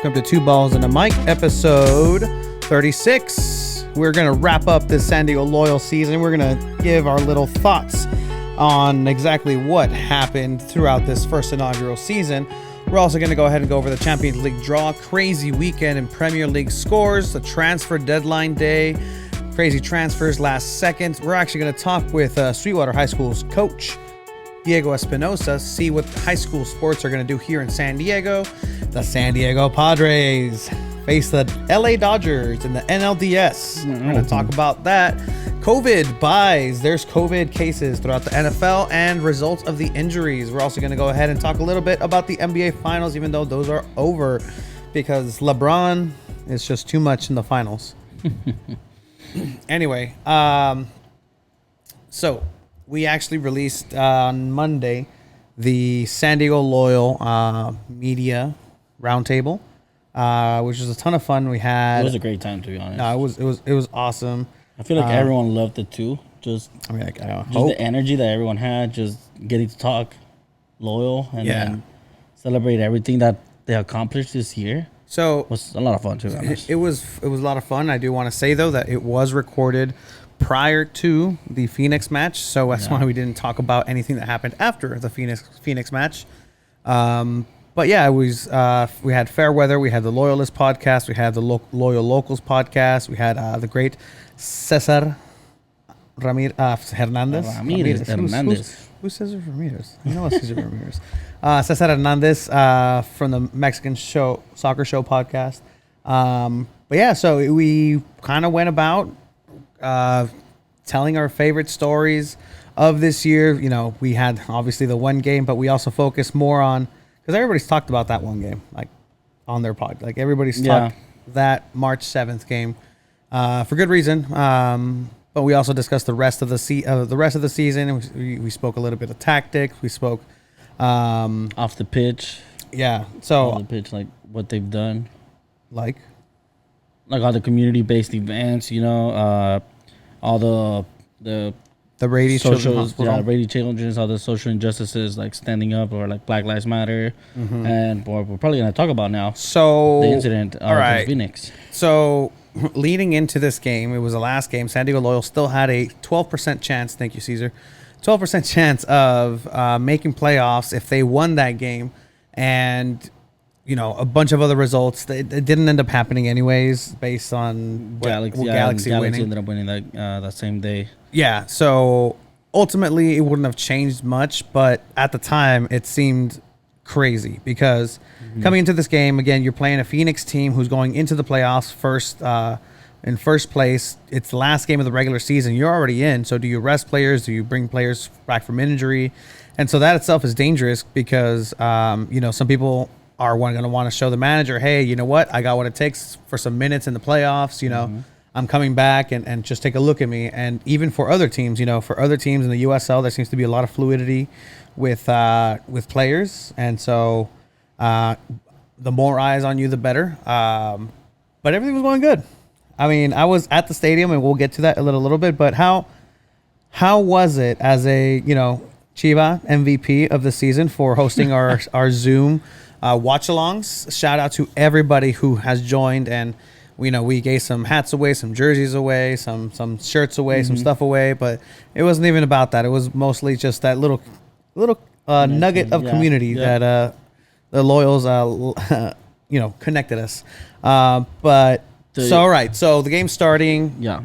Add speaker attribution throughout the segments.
Speaker 1: welcome to Two Balls and a Mic, episode 36. We're going to wrap up this San Diego Loyal season. We're going to give our little thoughts on exactly what happened throughout this first inaugural season. We're also going to go ahead and go over the Champions League draw, crazy weekend in Premier League scores, the transfer deadline day, crazy transfers last second. We're actually going to talk with Sweetwater High School's coach, Diego Espinosa, see what high school sports are going to do here in San Diego. The San Diego Padres face the LA Dodgers in the NLDS. We're going to talk about that. COVID buys. There's COVID cases throughout the NFL and results of the injuries. We're also going to go ahead and talk a little bit about the NBA Finals, even though those are over, because LeBron is just too much in the finals. Anyway, so we actually released on Monday the San Diego Loyal Media Roundtable, which was a ton of fun. We had.
Speaker 2: It was a great time, to be honest.
Speaker 1: No, it was awesome.
Speaker 2: I feel like everyone loved it too. Just
Speaker 1: the
Speaker 2: energy that everyone had, just getting to talk Loyal and then celebrate everything that they accomplished this year.
Speaker 1: So
Speaker 2: it was a lot of fun, to be honest.
Speaker 1: It was a lot of fun. I do want to say though that it was recorded prior to the Phoenix match, so that's why we didn't talk about anything that happened after the Phoenix match. But yeah, it was. We had Fairweather, we had the Loyalist podcast, we had the Loyal Locals podcast, we had the great Cesar Hernandez. Who's Cesar Ramirez? I know it's Cesar Ramirez. Cesar Hernandez from the Mexican Soccer Show podcast. But yeah, so we kind of went about telling our favorite stories of this year. You know, we had obviously the one game, but we also focused more on, because everybody's talked about that one game, like on their pod. Like everybody's talked that March 7th game for good reason. But we also discussed the rest of the season. We spoke a little bit of tactics. We spoke
Speaker 2: off the pitch.
Speaker 1: Yeah. So
Speaker 2: off the pitch, like what they've done,
Speaker 1: like
Speaker 2: all the community-based events. You know, all the
Speaker 1: Rady
Speaker 2: social, Rady Children's, all the social injustices like standing up, or like Black Lives Matter, and we're probably gonna talk about now.
Speaker 1: So
Speaker 2: the incident in Phoenix.
Speaker 1: So leading into this game, it was the last game. San Diego Loyal still had a 12% chance. Thank you, Caesar. 12% chance of making playoffs if they won that game, and you know, a bunch of other results. It didn't end up happening anyways, based on Galaxy winning.
Speaker 2: Ended up winning that same day.
Speaker 1: Yeah, so ultimately it wouldn't have changed much, but at the time it seemed crazy because coming into this game, again, you're playing a Phoenix team who's going into the playoffs in first place. It's the last game of the regular season. You're already in, so do you rest players? Do you bring players back from injury? And so that itself is dangerous because, you know, some people are going to want to show the manager, hey, you know what? I got what it takes for some minutes in the playoffs, you know. I'm coming back and just take a look at me. And even for other teams, you know, for other teams in the USL, there seems to be a lot of fluidity with players. And so the more eyes on you, the better. But everything was going good. I mean, I was at the stadium, and we'll get to that a little bit. But how was it as a, you know, Chiva MVP of the season for hosting our Zoom watch-alongs? Shout out to everybody who has joined, and you know, we gave some hats away, some jerseys away, some shirts away, some stuff away, but it wasn't even about that. It was mostly just that little nugget of community that the Loyals you know, connected us. But all right, so the game's starting.
Speaker 2: Yeah,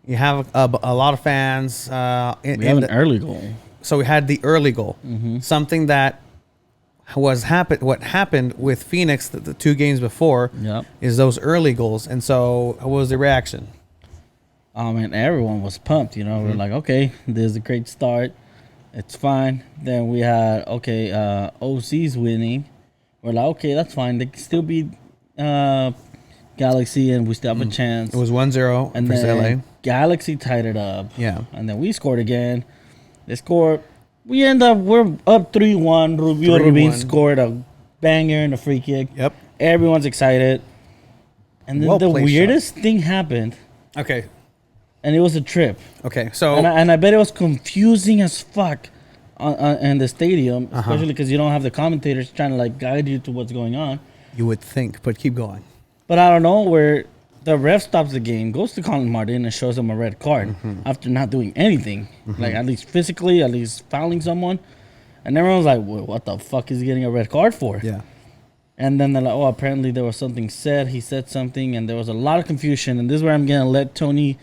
Speaker 1: you have a lot of fans.
Speaker 2: We have an early goal.
Speaker 1: So we had the early goal, something that what happened with Phoenix the 2 games before is those early goals. And so what was the reaction?
Speaker 2: And everyone was pumped, you know. We're like, okay, this is a great start, it's fine. Then we had OC's winning. We're like, okay, that's fine, they can still beat Galaxy and we still have a chance.
Speaker 1: It was 1-0
Speaker 2: and
Speaker 1: versus
Speaker 2: then
Speaker 1: LA.
Speaker 2: Galaxy tied it up,
Speaker 1: and
Speaker 2: then we scored again. They scored. We're up 3-1. Rubin scored a banger and a free kick.
Speaker 1: Yep.
Speaker 2: Everyone's excited. And then the weirdest thing happened.
Speaker 1: Okay.
Speaker 2: And it was a trip.
Speaker 1: Okay. So
Speaker 2: and I bet it was confusing as fuck in the stadium, especially because you don't have the commentators trying to like guide you to what's going on.
Speaker 1: You would think, but keep going.
Speaker 2: But I don't know where the ref stops the game, goes to Colin Martin, and shows him a red card after not doing anything, like at least physically, at least fouling someone. And everyone's like, well, what the fuck is he getting a red card for?
Speaker 1: Yeah.
Speaker 2: And then they're like, oh, apparently there was something said. He said something, and there was a lot of confusion. And this is where I'm going to let Tony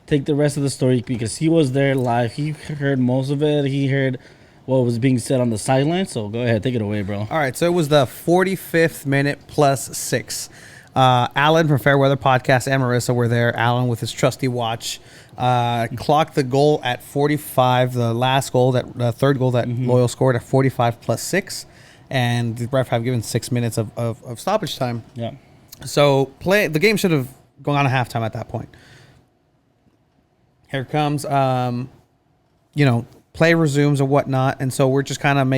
Speaker 2: take the rest of the story because he was there live. He heard most of it. He heard what was being said on the sideline. So go ahead, take it away, bro.
Speaker 1: All right, so it was the 45th minute plus 6. Alan from Fairweather Podcast and Marissa were there. Alan with his trusty watch clocked the goal at 45. The last goal, the third goal that Loyal scored at 45 plus 6. And the ref have given 6 minutes of stoppage time.
Speaker 2: Yeah.
Speaker 1: So the game should have gone on a halftime at that point. Here comes, play resumes and whatnot. And so we're just kind of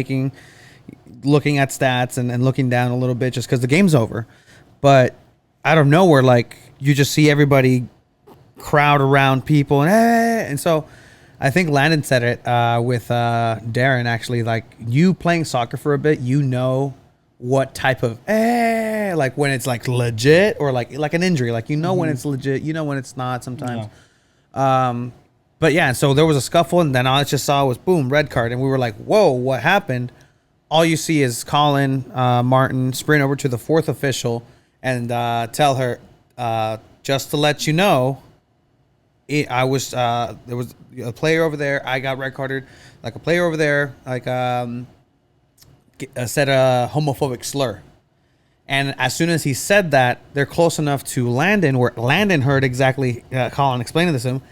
Speaker 1: looking at stats and looking down a little bit just because the game's over. But out of nowhere, like, you just see everybody crowd around people. And so I think Landon said it with Darren, actually, like, you playing soccer for a bit, you know what type of like when it's like legit or like an injury, like, you know when it's legit, you know when it's not sometimes. Yeah. But yeah, so there was a scuffle, and then all I just saw was boom, red card, and we were like, whoa, what happened? All you see is Colin Martin sprint over to the fourth official and tell her, just to let you know, there was a player over there. I got red carded. Like, a player over there, like, said a homophobic slur. And as soon as he said that, they're close enough to Landon, where Landon heard exactly Colin explaining this to him,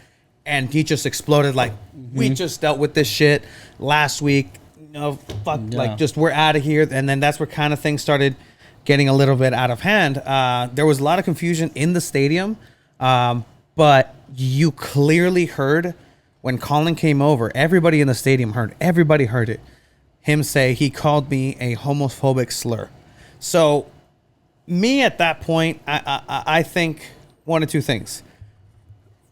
Speaker 1: and he just exploded like, we just dealt with this shit last week. Like, just, we're out of here. And then that's where kind of things started getting a little bit out of hand. There was a lot of confusion in the stadium, but you clearly heard when Colin came over, everybody in the stadium heard, everybody heard it, him say he called me a homophobic slur. So me at that point, I think one of two things.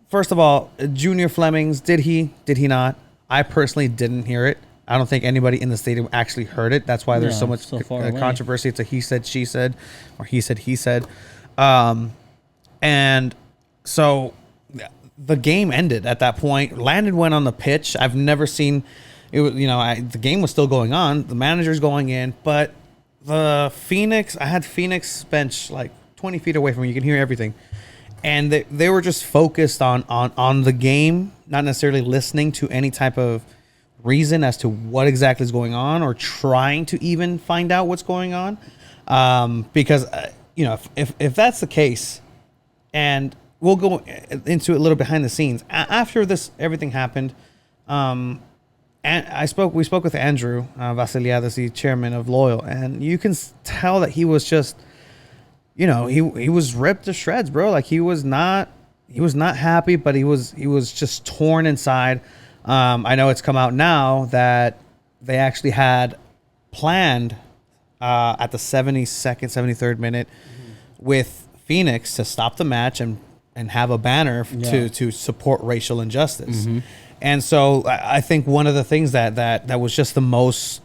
Speaker 1: First of all, Junior Flemings, did he not? I personally didn't hear it. I don't think anybody in the stadium actually heard it. That's why there's so much controversy. It's a he said, she said, or he said, he said. And so the game ended at that point. Landon went on the pitch. I've never seen it. The game was still going on. The manager's going in, but I had Phoenix bench like 20 feet away from me. You can hear everything. And they were just focused on the game, not necessarily listening to any type of reason as to what exactly is going on or trying to even find out what's going on. Because, if that's the case, and we'll go into it a little behind the scenes. After everything happened, and we spoke with Andrew Vasiliadis, the chairman of Loyal, and you can tell that he was just, he was ripped to shreds, bro. Like, he was not happy, but he was just torn inside. I know it's come out now that they actually had planned at the 72nd, 73rd minute with Phoenix to stop the match and have a banner to support racial injustice. And so I think one of the things that was just the most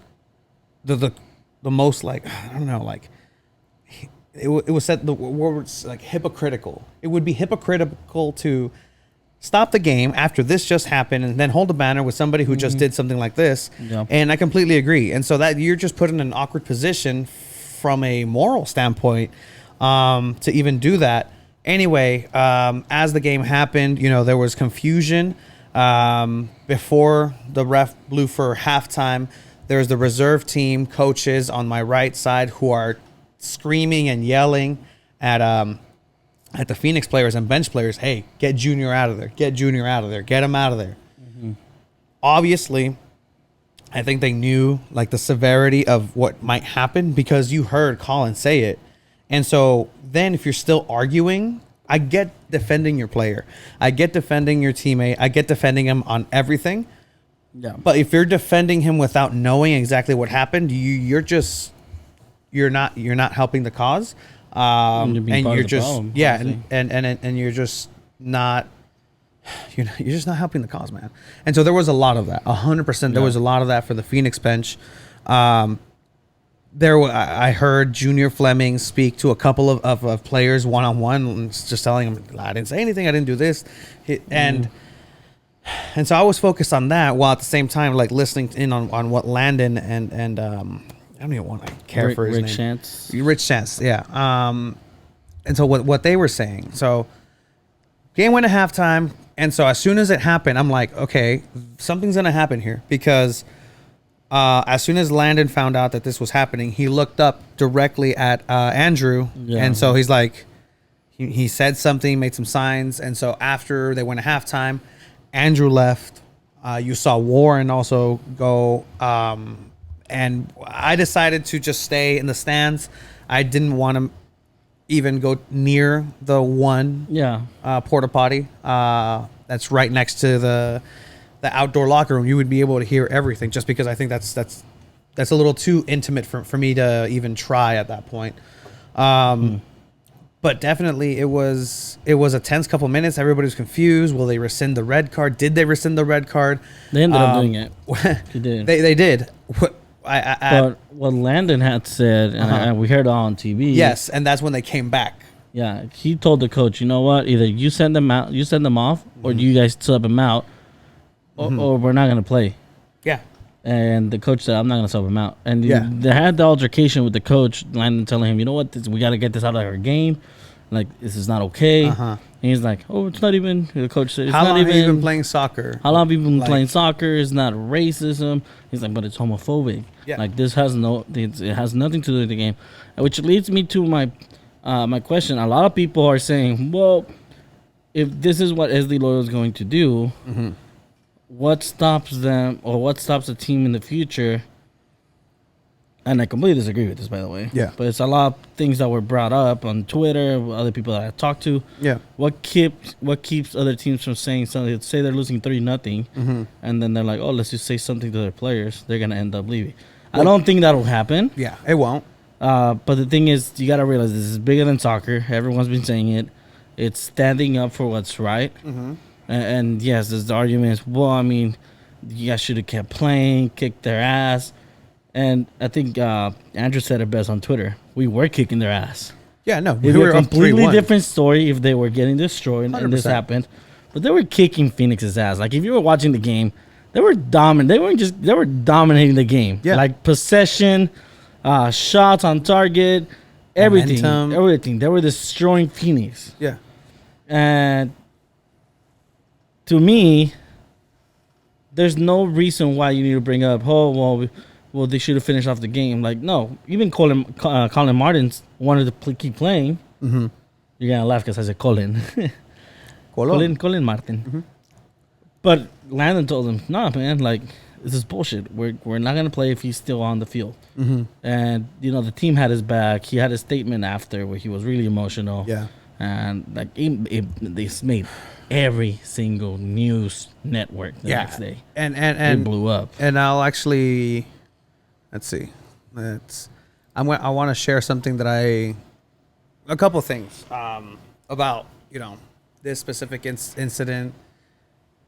Speaker 1: like, I don't know, like, it was said, the words like hypocritical. It would be hypocritical to stop the game after this just happened and then hold a banner with somebody who just did something like this. Yeah. And I completely agree. And so that you're just put in an awkward position from a moral standpoint to even do that. Anyway, as the game happened, there was confusion. Before the ref blew for halftime, there's the reserve team coaches on my right side who are screaming and yelling at the Phoenix players and bench players, hey, get Junior out of there. Get Junior out of there. Get him out of there. Obviously, I think they knew, like, the severity of what might happen because you heard Colin say it. And so then if you're still arguing, I get defending your player. I get defending your teammate. I get defending him on everything. Yeah. But if you're defending him without knowing exactly what happened, you're not helping the cause. And you're just problem, and you're just not you're just not helping the cause, man. And so there was a lot of that. 100%. There was a lot of that for the Phoenix bench. I heard Junior Fleming speak to a couple of players one-on-one, just telling them, I didn't say anything, I didn't do this. And so I was focused on that while at the same time, like, listening in on what Landon and I don't even want to care for his
Speaker 2: Rick
Speaker 1: name.
Speaker 2: Chance.
Speaker 1: Rich Chance, yeah. And so what they were saying. So game went to halftime, and so as soon as it happened, I'm like, okay, something's gonna happen here, because as soon as Landon found out that this was happening, he looked up directly at Andrew, and so he's like, he said something, made some signs, and so after they went to halftime, Andrew left. You saw Warren also go, and I decided to just stay in the stands. I didn't want to even go near the one porta potty that's right next to the outdoor locker room. You would be able to hear everything, just because I think that's a little too intimate for me to even try at that point. But definitely it was a tense couple minutes. Everybody was confused. Will they rescind the red card? Did they rescind the red card?
Speaker 2: They ended up doing it. They did.
Speaker 1: They did.
Speaker 2: But what Landon had said, and we heard it all on TV.
Speaker 1: Yes, and that's when they came back.
Speaker 2: Yeah, he told the coach, you know what? Either you send them out, you send them off, or you guys sub them out, or we're not gonna play.
Speaker 1: Yeah.
Speaker 2: And the coach said, I'm not gonna sub him out. And they had the altercation with the coach, Landon telling him, you know what? We got to get this out of our game. Like, this is not okay. And he's like, oh, it's not even. The coach said, it's
Speaker 1: how
Speaker 2: not
Speaker 1: long
Speaker 2: even.
Speaker 1: have you been playing soccer?
Speaker 2: How long have you been playing soccer? It's not racism. He's like, but it's homophobic.
Speaker 1: Yeah.
Speaker 2: Like, this has it has nothing to do with the game. Which leads me to my my question. A lot of people are saying, well, if this is what SD Loyal is going to do, what stops them, or what stops the team in the future? And I completely disagree with this, by the way.
Speaker 1: Yeah.
Speaker 2: But it's a lot of things that were brought up on Twitter, other people that I talked to.
Speaker 1: Yeah.
Speaker 2: What keeps other teams from saying something? Say they're losing 3-0, and then they're like, oh, let's just say something to their players. They're gonna end up leaving. I don't think that'll happen.
Speaker 1: Yeah, it won't.
Speaker 2: But the thing is, you gotta realize this is bigger than soccer. Everyone's been saying it. It's standing up for what's right. And yes, there's the arguments. Well, I mean, you guys should have kept playing, kicked their ass. And I think Andrew said it best on Twitter. We were kicking their ass.
Speaker 1: Yeah, no,
Speaker 2: It would be a completely
Speaker 1: 3-1.
Speaker 2: different story if they were getting destroyed and this
Speaker 1: 100%.
Speaker 2: happened. But they were kicking Phoenix's ass. Like, if you were watching the game, they were dominant. They were dominating the game.
Speaker 1: Yeah.
Speaker 2: Like possession, shots on target, everything.
Speaker 1: Momentum.
Speaker 2: Everything. They were destroying Phoenix.
Speaker 1: Yeah.
Speaker 2: And to me, there's no reason why you need to bring up, well, they should have finished off the game. Like, no, even Colin Martins wanted to keep playing. You're gonna laugh because I said Colin. Colin Martin. But Landon told him, nah, man, like, this is bullshit. We're not gonna play if he's still on the field. And the team had his back. He had a statement after where he was really emotional.
Speaker 1: Yeah.
Speaker 2: And like they made every single news network the next day.
Speaker 1: And
Speaker 2: it blew up.
Speaker 1: And I'll actually, let's see, I want to share something that a couple things about this specific incident.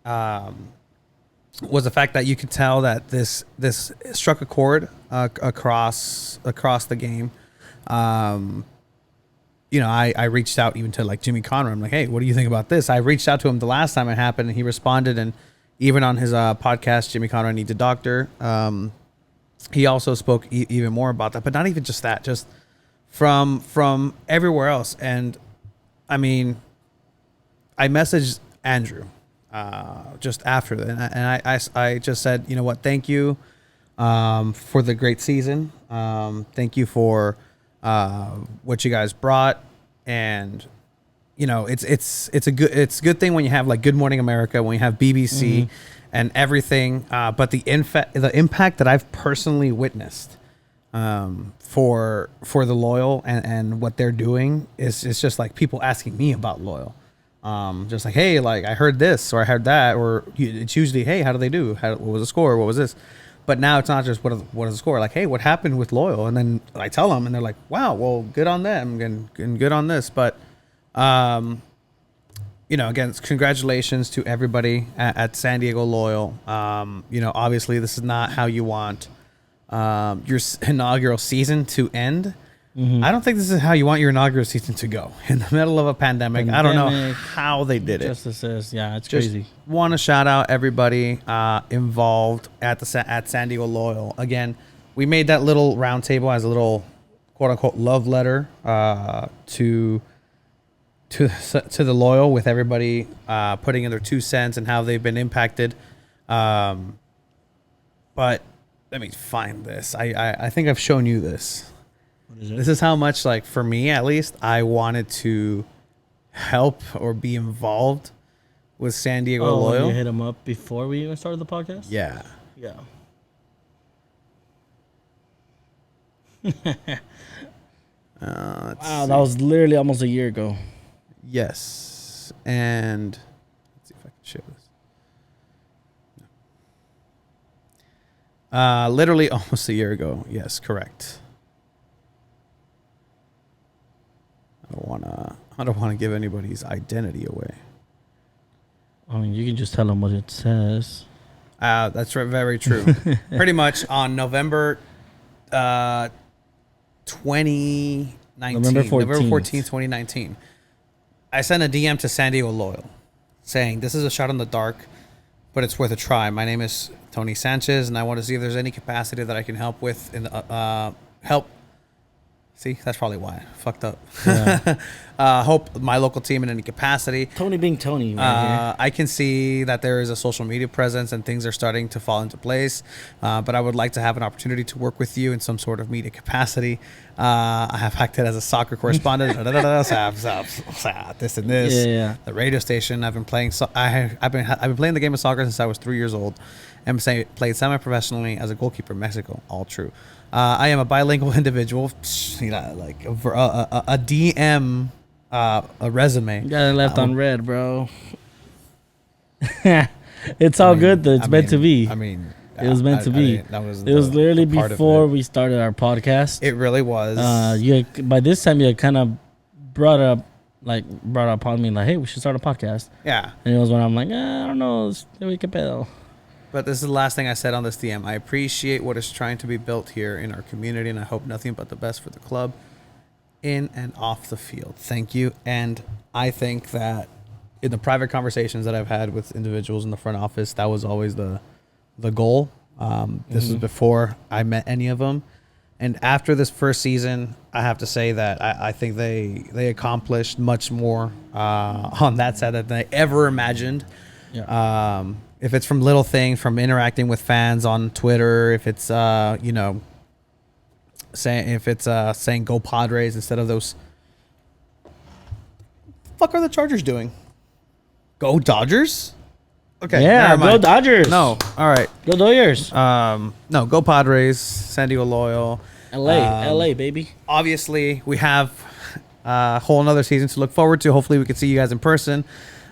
Speaker 1: Was the fact that you could tell that this struck a chord across the game. I reached out even to like Jimmy Conrad. I'm like, hey, what do you think about this? I reached out to him the last time it happened, and he responded. And even on his podcast, Jimmy Conrad Needs a Doctor, he also spoke even more about that. But not even just that, just from everywhere else. And I mean, I messaged Andrew just after that, and I just said, you know what, thank you for the great season. Thank you for what you guys brought, and it's a good thing when you have like Good Morning America, when you have BBC and everything, but the impact that I've personally witnessed for the Loyal and what they're doing is just like people asking me about Loyal, just like, hey, like I heard this or I heard that, or it's usually, hey, how do they do, what was the score, what was this? But now it's not just what is the score. Like, hey, what happened with Loyal? And then I tell them, and they're like, wow, well, good on them, and good on this. But, again, congratulations to everybody at San Diego Loyal. Obviously this is not how you want inaugural season to end. I don't think this is how you want your inaugural season to go in the middle of a pandemic. I don't know how they did it.
Speaker 2: Justices, yeah, it's
Speaker 1: Just
Speaker 2: crazy.
Speaker 1: want to shout out everybody involved at San Diego Loyal. Again, we made that little round table as a little quote unquote love letter to the Loyal, with everybody putting in their 2 cents and how they've been impacted. But let me find this. I think I've shown you this.
Speaker 2: What is it?
Speaker 1: This is how much, like, for me at least, I wanted to help or be involved with San Diego Loyal.
Speaker 2: You hit him up before we even started the podcast?
Speaker 1: Yeah.
Speaker 2: Yeah. Wow, that was literally almost a year ago.
Speaker 1: Yes. And let's see if I can show this. Literally almost a year ago. Yes, correct. I don't wanna give anybody's identity away.
Speaker 2: I mean, you can just tell them what it says.
Speaker 1: That's very true. Pretty much on November 2019.
Speaker 2: November 14th,
Speaker 1: 2019. I sent a DM to San Diego Loyal saying, this is a shot in the dark, but it's worth a try. My name is Tony Sanchez, and I want to see if there's any capacity that I can help with in the help. See, that's probably why I fucked up.
Speaker 2: Yeah.
Speaker 1: Hope my local team in any capacity.
Speaker 2: Tony being Tony. Right
Speaker 1: I can see that there is a social media presence and things are starting to fall into place. But I would like to have an opportunity to work with you in some sort of media capacity. I have acted as a soccer correspondent. This and this.
Speaker 2: Yeah.
Speaker 1: The radio station. I've been playing. I've been playing the game of soccer since I was 3 years old. And played semi-professionally as a goalkeeper in Mexico. All true. I am a bilingual individual. You know, like a DM. A resume.
Speaker 2: You got it left on red, bro. It's all good though. It's meant to be.
Speaker 1: I mean,
Speaker 2: it was meant to be.
Speaker 1: That was
Speaker 2: it was literally before we started our podcast.
Speaker 1: It really was.
Speaker 2: By this time you kind of brought up upon me like, hey, we should start a podcast.
Speaker 1: Yeah.
Speaker 2: And it was when I'm like, I don't know, we can pedal.
Speaker 1: But this is the last thing I said on this DM. I appreciate what is trying to be built here in our community, and I hope nothing but the best for the club. In and off the field. Thank you. And I think that in the private conversations that I've had with individuals in the front office, that was always the goal. This was before I met any of them. And after this first season, I have to say that I think they accomplished much more on that side than they ever imagined.
Speaker 2: Yeah.
Speaker 1: If it's from little things, from interacting with fans on Twitter, if it's saying go Padres instead of those. Fuck are the Chargers doing? Go Dodgers? Okay.
Speaker 2: Yeah,
Speaker 1: never
Speaker 2: go
Speaker 1: mind.
Speaker 2: Dodgers.
Speaker 1: No. All right.
Speaker 2: Go Dodgers.
Speaker 1: No, go Padres, San Diego Loyal.
Speaker 2: LA, baby.
Speaker 1: Obviously, we have a whole another season to look forward to. Hopefully, we can see you guys in person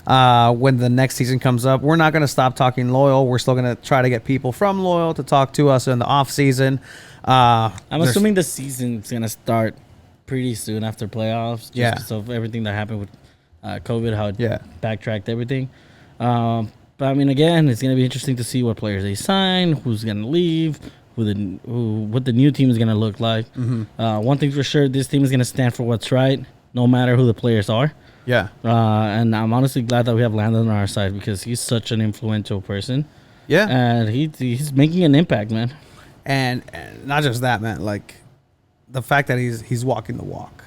Speaker 1: when the next season comes up. We're not going to stop talking Loyal. We're still going to try to get people from Loyal to talk to us in the off season.
Speaker 2: I'm assuming the season's gonna start pretty soon after playoffs.
Speaker 1: Yeah.
Speaker 2: So everything that happened with COVID, how it backtracked everything. But I mean, again, it's gonna be interesting to see what players they sign, who's gonna leave, what the new team is gonna look like. One thing's for sure, this team is gonna stand for what's right, no matter who the players are.
Speaker 1: Yeah.
Speaker 2: And I'm honestly glad that we have Landon on our side because he's such an influential person.
Speaker 1: Yeah.
Speaker 2: And he's making an impact, man.
Speaker 1: And not just that, man. Like the fact that he's walking the walk.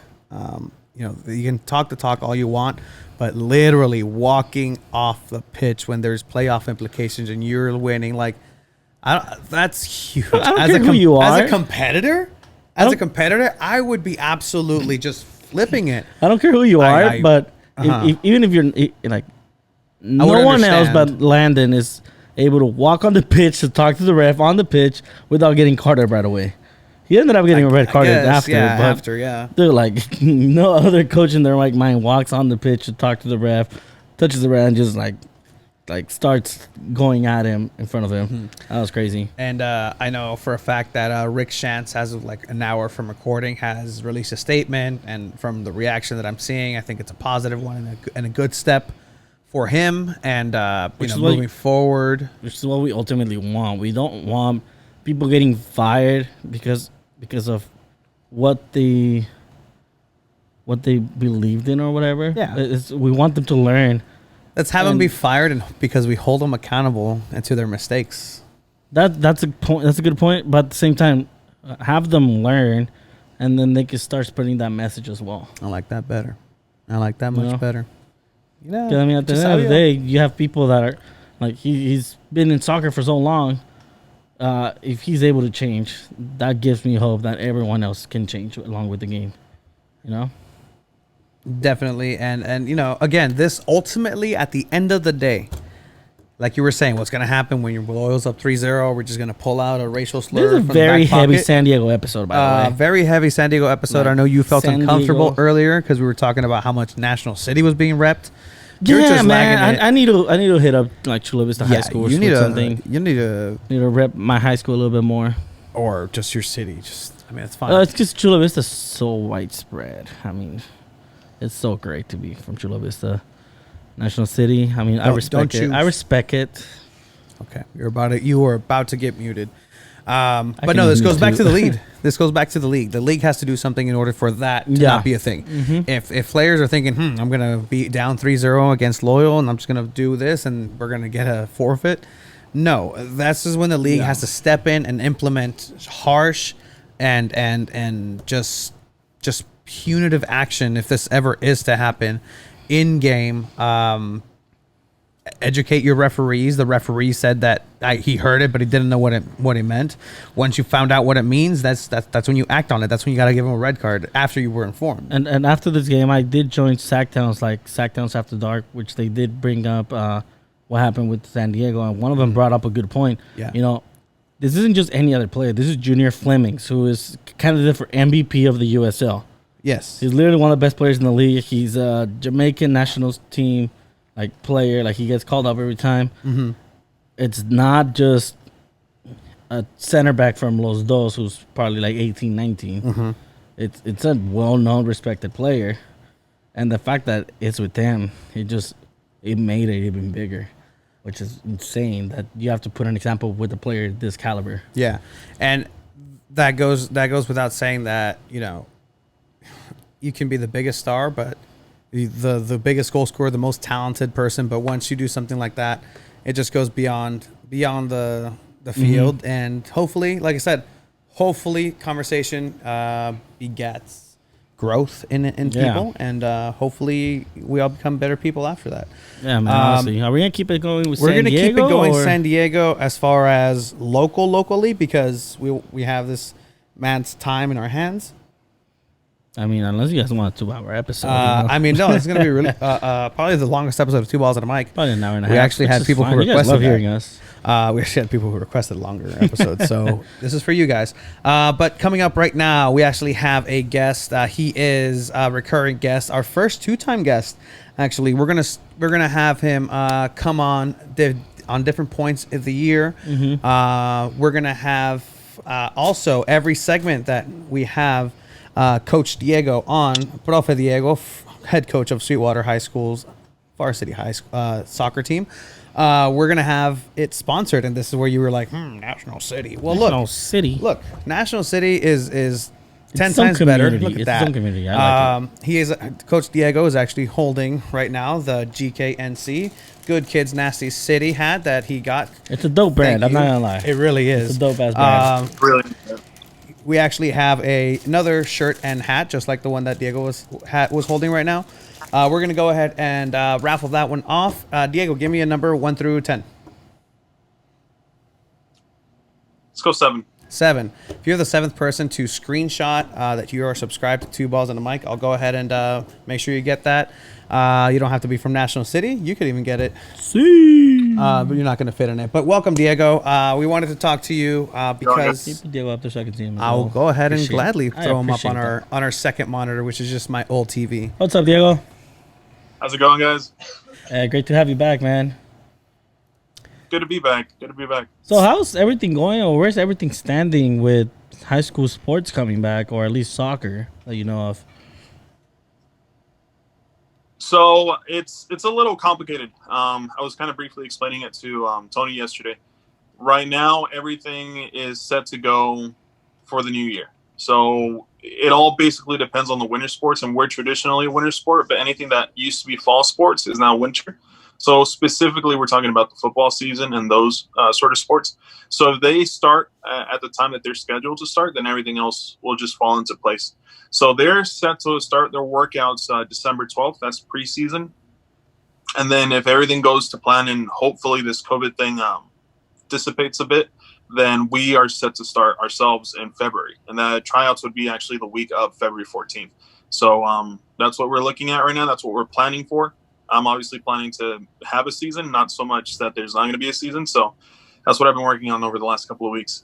Speaker 1: You can talk the talk all you want, but literally walking off the pitch when there's playoff implications and you're winning, like that's huge.
Speaker 2: I don't care who you are.
Speaker 1: As a competitor, I would be absolutely just flipping it.
Speaker 2: I don't care who you are, but even if you're like, no one else but Landon is able to walk on the pitch to talk to the ref on the pitch without getting carded right away. He ended up getting red carded after. They're like, no other coach in their right mind walks on the pitch to talk to the ref, touches the ref, and just like starts going at him in front of him. That was crazy.
Speaker 1: And I know for a fact that Rick Shantz, as of like an hour from recording, has released a statement. And from the reaction that I'm seeing, I think it's a positive one and a good step for him. And moving forward,
Speaker 2: which is what we ultimately want. We don't want people getting fired because of what they believed in or whatever.
Speaker 1: Yeah.
Speaker 2: We want them to learn.
Speaker 1: Let's have them be
Speaker 2: And-
Speaker 1: fired, and because we hold them accountable and to their mistakes.
Speaker 2: That's a point. That's a good point. But at the same time, have them learn, and then they can start spreading that message as well.
Speaker 1: I like that better. I like that much
Speaker 2: know?
Speaker 1: better. You know,
Speaker 2: 'Cause, I mean, at the
Speaker 1: just
Speaker 2: end
Speaker 1: how
Speaker 2: of the
Speaker 1: you-
Speaker 2: day, you have people that are like he's been in soccer for so long. If he's able to change, that gives me hope that everyone else can change along with the game. You know.
Speaker 1: Definitely, and you know, again, this ultimately at the end of the day, like you were saying, what's going to happen when your Loyal's up 3-0? We're just going to pull out a racial slur.
Speaker 2: This is a
Speaker 1: from the
Speaker 2: very
Speaker 1: back
Speaker 2: heavy
Speaker 1: pocket.
Speaker 2: San Diego episode, by the way.
Speaker 1: Very heavy San Diego episode.
Speaker 2: Like,
Speaker 1: I know you felt
Speaker 2: San
Speaker 1: uncomfortable
Speaker 2: Diego.
Speaker 1: earlier because we were talking about how much National City was being repped. You're
Speaker 2: Yeah,
Speaker 1: just
Speaker 2: man.
Speaker 1: lagging it.
Speaker 2: I need to hit up like Chula Vista High School or
Speaker 1: you need
Speaker 2: something.
Speaker 1: You need to,
Speaker 2: Need to rep my high school a little bit more.
Speaker 1: or just your city. Just, I mean, it's fine.
Speaker 2: It's because Chula Vista is so widespread. I mean, it's so great to be from Chula Vista, National City. I mean, I
Speaker 1: Don't
Speaker 2: respect it.
Speaker 1: you-
Speaker 2: I respect it.
Speaker 1: Okay, you were about to get muted. But
Speaker 2: can
Speaker 1: no, this
Speaker 2: mute
Speaker 1: goes back
Speaker 2: too.
Speaker 1: to the league. This goes back to the league. The league has to do something in order for that to
Speaker 2: Yeah.
Speaker 1: not be a thing. If players are thinking, I'm gonna be down 3-0 against Loyal, and I'm just gonna do this, and we're gonna get a forfeit. No, that's just when the league
Speaker 2: Yeah.
Speaker 1: has to step in and implement harsh and just punitive action if this ever is to happen in game. Educate your referees. The referee said that he heard it, but he didn't know what it meant. Once you found out what it means, that's when you act on it. That's when you got to give him a red card after you were informed.
Speaker 2: And after this game, I did join Sacktowns, like Sacktowns After Dark, which they did bring up what happened with San Diego, and one of them brought up a good point.
Speaker 1: Yeah.
Speaker 2: You know, this isn't just any other player. This is Junior Flemings, who is candidate for MVP of the USL.
Speaker 1: Yes.
Speaker 2: He's literally one of the best players in the league. He's a Jamaican national team player. Like, he gets called up every time.
Speaker 1: Mm-hmm.
Speaker 2: It's not just a center back from Los Dos who's probably like 18, 19.
Speaker 1: Mm-hmm.
Speaker 2: It's a well-known, respected player. And the fact that it's with them, it made it even bigger, which is insane that you have to put an example with a player this caliber.
Speaker 1: Yeah, and that goes without saying that, you know, you can be the biggest star, but the biggest goal scorer, the most talented person, but once you do something like that, it just goes beyond the field, and hopefully, like I said, conversation begets growth in
Speaker 2: Yeah.
Speaker 1: people, and hopefully we all become better people after that.
Speaker 2: Yeah, man. Honestly, are we gonna keep it going with
Speaker 1: We're
Speaker 2: San
Speaker 1: gonna
Speaker 2: Diego?
Speaker 1: keep it going
Speaker 2: or-
Speaker 1: San Diego as far as locally because we have this man's time in our hands.
Speaker 2: I mean, unless you guys want a 2-hour episode.
Speaker 1: I mean, no, it's gonna be really probably the longest episode of Two Balls and a Mic.
Speaker 2: probably an hour and a half.
Speaker 1: We actually
Speaker 2: which
Speaker 1: had
Speaker 2: is
Speaker 1: people who
Speaker 2: fine. You guys
Speaker 1: requested
Speaker 2: love
Speaker 1: that.
Speaker 2: hearing us.
Speaker 1: We actually had people who requested longer episodes, so this is for you guys. But coming up right now, we actually have a guest. He is a recurring guest, our first 2-time guest. Actually, we're gonna have him come on different points of the year. We're gonna have also every segment that we have Coach Diego on, Profe Diego, head coach of Sweetwater High School's varsity high soccer team. We're gonna have it sponsored, and this is where you were like, National City. Well,
Speaker 2: National City.
Speaker 1: look, National City is 10
Speaker 2: its own
Speaker 1: times better.
Speaker 2: community.
Speaker 1: Look at
Speaker 2: It's
Speaker 1: that.
Speaker 2: its own community. I like
Speaker 1: He is Coach Diego is actually holding right now the GKNC Good Kids Nasty City hat that he got.
Speaker 2: It's a dope brand.
Speaker 1: Thank
Speaker 2: I'm not
Speaker 1: you.
Speaker 2: gonna lie.
Speaker 1: It really is.
Speaker 2: It's a dope ass brand.
Speaker 3: Really.
Speaker 1: We actually have another shirt and hat, just like the one that Diego was holding right now. We're gonna go ahead and raffle that one off. Diego, give me a number 1 through 10.
Speaker 3: Let's go 7.
Speaker 1: 7. If you're the 7th person to screenshot that you are subscribed to Two Balls and a Mic, I'll go ahead and make sure you get that. You don't have to be from National City. You could even get it,
Speaker 2: See.
Speaker 1: but you're not going to fit in it. But welcome, Diego. We wanted to talk to you because
Speaker 2: Keep Diego up there so I can see him. as
Speaker 1: I'll
Speaker 2: well.
Speaker 1: go ahead and
Speaker 2: Appreciate-
Speaker 1: gladly
Speaker 2: I
Speaker 1: throw him up
Speaker 2: appreciate
Speaker 1: on
Speaker 2: that.
Speaker 1: our second monitor, which is just my old TV.
Speaker 2: What's up, Diego?
Speaker 3: How's it going, guys?
Speaker 2: Great to have you back, man.
Speaker 3: Good to be back. Good to be back.
Speaker 2: So how's everything going, or where's everything standing with high school sports coming back, or at least soccer that you know of?
Speaker 3: So it's a little complicated. I was kind of briefly explaining it to Tony yesterday. Right now, everything is set to go for the new year. So it all basically depends on the winter sports, and we're traditionally a winter sport, but anything that used to be fall sports is now winter. So specifically, we're talking about the football season and those sort of sports. So if they start at the time that they're scheduled to start, then everything else will just fall into place. So they're set to start their workouts December 12th. That's preseason. And then if everything goes to plan and hopefully this COVID thing dissipates a bit, then we are set to start ourselves in February. And the tryouts would be actually the week of February 14th. So that's what we're looking at right now. That's what we're planning for. I'm obviously planning to have a season, not so much that there's not going to be a season. So that's what I've been working on over the last couple of weeks.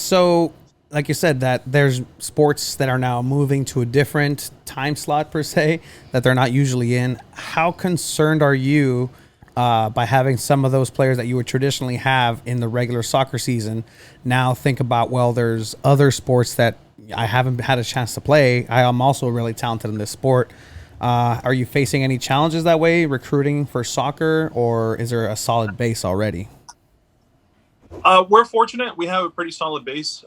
Speaker 1: So, like you said, that there's sports that are now moving to a different time slot, per se, that they're not usually in. How concerned are you by having some of those players that you would traditionally have in the regular soccer season now think about, well, there's other sports that I haven't had a chance to play. I am also really talented in this sport. Are you facing any challenges that way, recruiting for soccer, or is there a solid base already?
Speaker 3: We're fortunate. We have a pretty solid base,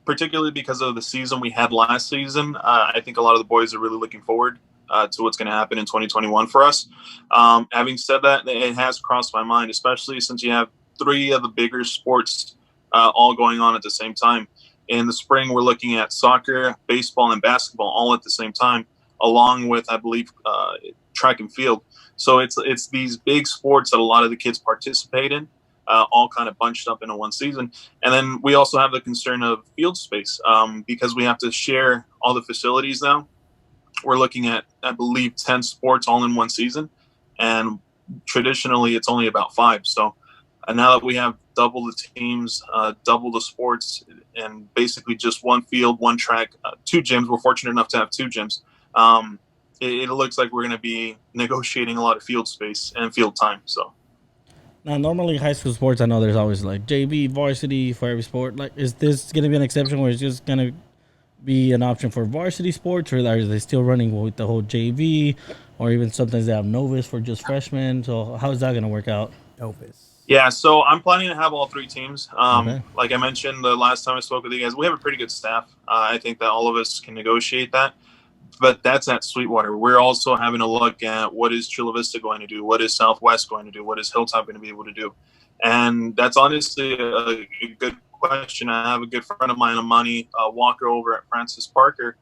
Speaker 3: particularly because of the season we had last season. I think a lot of the boys are really looking forward to what's going to happen in 2021 for us. Having said that, it has crossed my mind, especially since you have three of the bigger sports all going on at the same time. In the spring, we're looking at soccer, baseball, and basketball all at the same time, along with, I believe, track and field. So it's these big sports that a lot of the kids participate in, all kind of bunched up into one season. And then we also have the concern of field space because we have to share all the facilities now. We're looking at, I believe, 10 sports all in one season. And traditionally, it's only about 5. So now that we have double the teams, double the sports, and basically just one field, one track, 2 gyms, we're fortunate enough to have 2 gyms. It looks like we're going to be negotiating a lot of field space and field time. So
Speaker 2: Now, normally high school sports, I know there's always like JV, varsity for every sport. Like, is this going to be an exception where it's just going to be an option for varsity sports, or are they still running with the whole JV, or even sometimes they have Novus for just freshmen? So how is that going to work out?
Speaker 1: Novus.
Speaker 3: yeah, so I'm planning to have all 3 teams.
Speaker 2: Okay.
Speaker 3: Like I mentioned the last time I spoke with you guys, we have a pretty good staff. I think that all of us can negotiate that. But that's at Sweetwater. We're also having a look at what is Chula Vista going to do, what is Southwest going to do, what is Hilltop going to be able to do. And that's honestly a good question. I have a good friend of mine, Amani Walker, over at Francis Parker.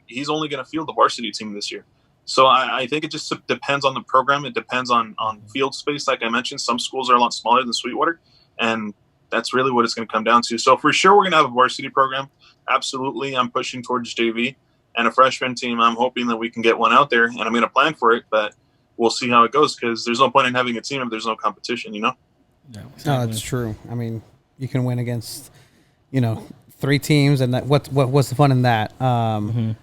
Speaker 3: He's only going to field the varsity team this year. So I think it just depends on the program. It depends on field space. Like I mentioned, some schools are a lot smaller than Sweetwater, and that's really what it's going to come down to. So for sure, we're going to have a varsity program. Absolutely. I'm pushing towards JV. And a freshman team, I'm hoping that we can get one out there, and I'm going to plan for it, but we'll see how it goes because there's no point in having a team if there's no competition, you know?
Speaker 2: Yeah,
Speaker 1: No, that's true. I mean, you can win against, 3 teams, and what's the fun in that?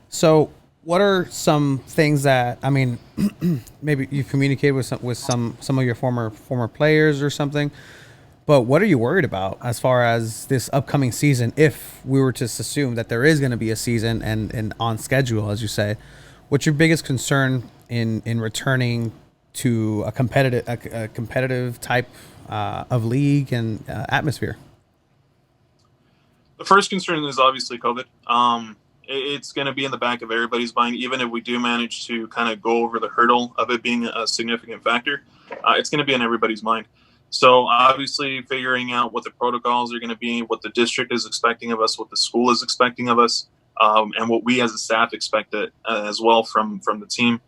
Speaker 1: So, what are some things that, I mean, maybe you communicated with some of your former players or something? But what are you worried about as far as this upcoming season? If we were to assume that there is going to be a season and on schedule, as you say, what's your biggest concern in returning to a competitive type of league and atmosphere?
Speaker 3: The first concern is obviously COVID. It's going to be in the back of everybody's mind, even if we do manage to kind of go over the hurdle of it being a significant factor. It's going to be in everybody's mind. So obviously figuring out what the protocols are going to be, what the district is expecting of us, what the school is expecting of us, and what we as a staff expect as well from the team.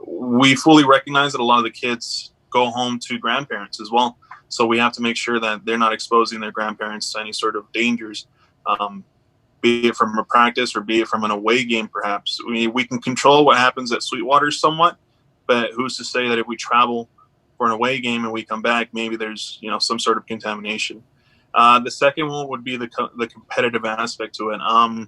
Speaker 3: We fully recognize that a lot of the kids go home to grandparents as well. So we have to make sure that they're not exposing their grandparents to any sort of dangers, be it from a practice or be it from an away game perhaps. We can control what happens at Sweetwater somewhat, but who's to say that if we travel for an away game and we come back, maybe there's some sort of contamination. The second one would be the competitive aspect to it. I'm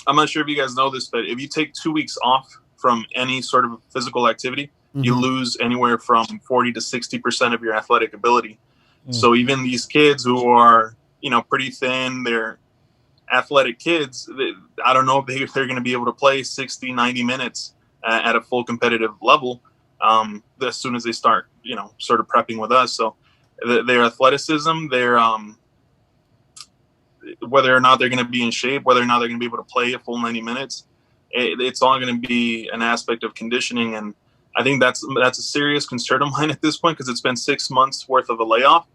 Speaker 3: not sure if you guys know this, but if you take 2 weeks off from any sort of physical activity, you lose anywhere from 40 to 60% of your athletic ability. So even these kids who are pretty thin, they're athletic kids, I don't know if they're going to be able to play 60, 90 minutes at a full competitive level as soon as they start, sort of prepping with us. So their athleticism, their whether or not they're going to be in shape, whether or not they're going to be able to play a full 90 minutes. It's all going to be an aspect of conditioning, and I think that's a serious concern of mine at this point, because it's been 6 months worth of a layoff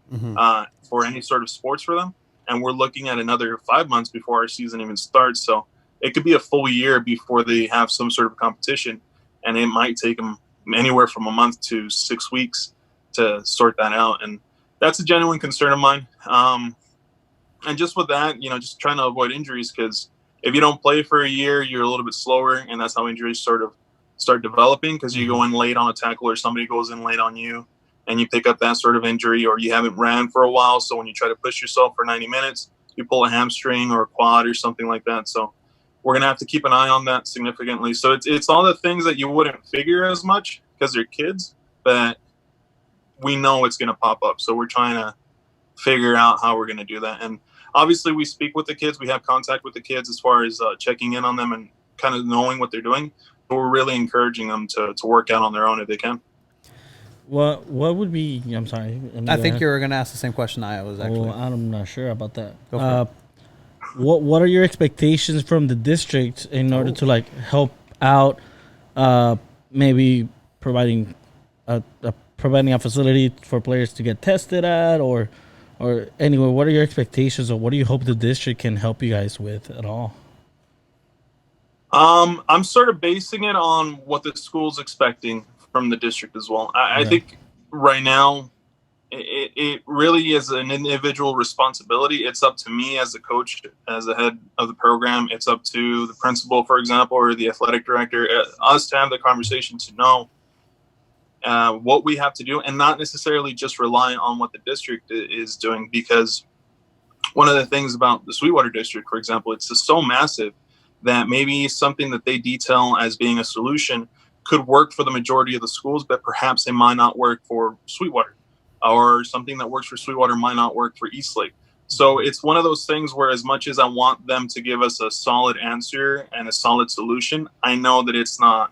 Speaker 3: for any sort of sports for them, and we're looking at another 5 months before our season even starts. So it could be a full year before they have some sort of competition, and it might take them anywhere from a month to 6 weeks to sort that out, and that's a genuine concern of mine. And just with that, just trying to avoid injuries, because if you don't play for a year, you're a little bit slower, and that's how injuries sort of start developing, because you go in late on a tackle or somebody goes in late on you and you pick up that sort of injury, or you haven't ran for a while. So when you try to push yourself for 90 minutes, you pull a hamstring or a quad or something like that. So we're going to have to keep an eye on that significantly. So it's all the things that you wouldn't figure as much because they're kids, but we know it's going to pop up. So we're trying to figure out how we're going to do that. And obviously we speak with the kids. We have contact with the kids as far as checking in on them and kind of knowing what they're doing. But we're really encouraging them to work out on their own if they can.
Speaker 2: What would be? I'm sorry.
Speaker 1: I think you were going to ask the same question I was actually.
Speaker 2: Well, I'm not sure about that.
Speaker 1: Go for it.
Speaker 2: What are your expectations from the district in order to help out? Maybe providing a facility for players to get tested at, or anyway. What are your expectations, or what do you hope the district can help you guys with at all?
Speaker 3: I'm sort of basing it on what the school's expecting from the district as well. I think right now it really is an individual responsibility. It's up to me as a coach, as the head of the program. It's up to the principal, for example, or the athletic director, us to have the conversation to know what we have to do, and not necessarily just rely on what the district is doing. Because one of the things about the Sweetwater district, for example, it's just so massive that maybe something that they detail as being a solution could work for the majority of the schools, but perhaps it might not work for Sweetwater, or something that works for Sweetwater might not work for Eastlake. So it's one of those things where, as much as I want them to give us a solid answer and a solid solution, I know that it's not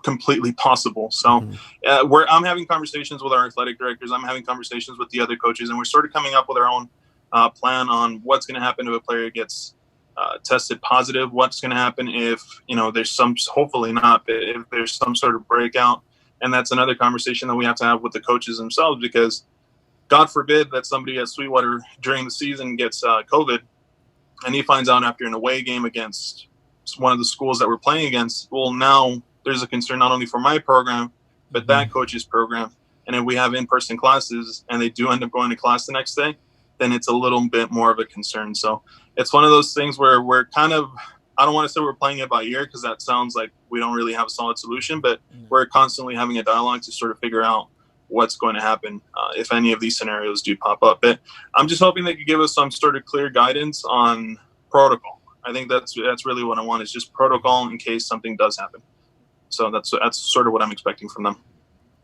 Speaker 3: completely possible. So I'm having conversations with our athletic directors. I'm having conversations with the other coaches, and we're sort of coming up with our own plan on what's going to happen if a player gets tested positive. What's going to happen if there's some, hopefully not, but if there's some sort of breakout. And that's another conversation that we have to have with the coaches themselves, because God forbid that somebody at Sweetwater during the season gets COVID, and he finds out after an away game against one of the schools that we're playing against. Well, now there's a concern not only for my program, but that coach's program. And if we have in-person classes and they do end up going to class the next day, then it's a little bit more of a concern. So it's one of those things where we're kind of, I don't want to say we're playing it by ear, because that sounds like we don't really have a solid solution, but we're constantly having a dialogue to sort of figure out what's going to happen if any of these scenarios do pop up. But I'm just hoping they could give us some sort of clear guidance on protocol. I think that's really what I want, is just protocol in case something does happen. So that's sort of what I'm expecting from them.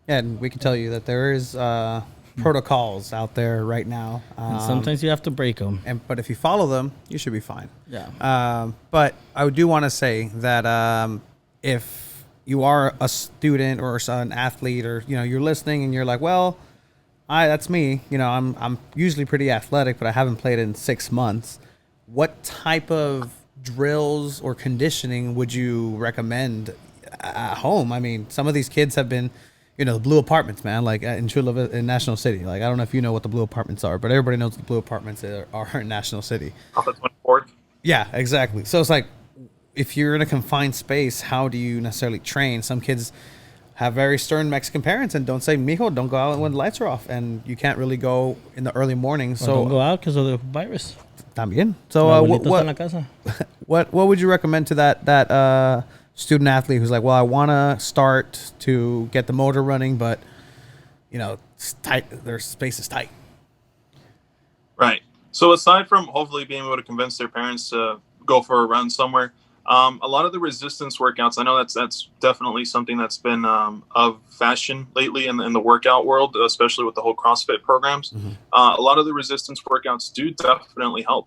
Speaker 1: Yeah, and we can tell you that there is protocols out there right now.
Speaker 2: Sometimes you have to break them.
Speaker 1: But if you follow them, you should be fine.
Speaker 2: Yeah.
Speaker 1: But I do want to say that if you are a student or an athlete, or you're listening and you're like, well, that's me. I'm usually pretty athletic, but I haven't played in 6 months. What type of drills or conditioning would you recommend at home? I mean, some of these kids have been, the blue apartments, man, like in Chula, in National City. Like, I don't know if you know what the blue apartments are, but everybody knows the blue apartments are in National City.
Speaker 3: Off the 24th.
Speaker 1: Yeah, exactly. So it's like, if you're in a confined space, how do you necessarily train? Some kids have very stern Mexican parents and don't say, mijo, don't go out when the lights are off. And you can't really go in the early morning. So
Speaker 2: don't go out because of the virus.
Speaker 1: También. So what would you recommend to that student athlete who's like, well, I want to start to get the motor running, but it's tight. Their space is tight.
Speaker 3: Right. So aside from hopefully being able to convince their parents to go for a run somewhere, a lot of the resistance workouts, I know that's definitely something that's been of fashion lately in the workout world, especially with the whole CrossFit programs. Mm-hmm. A lot of the resistance workouts do definitely help.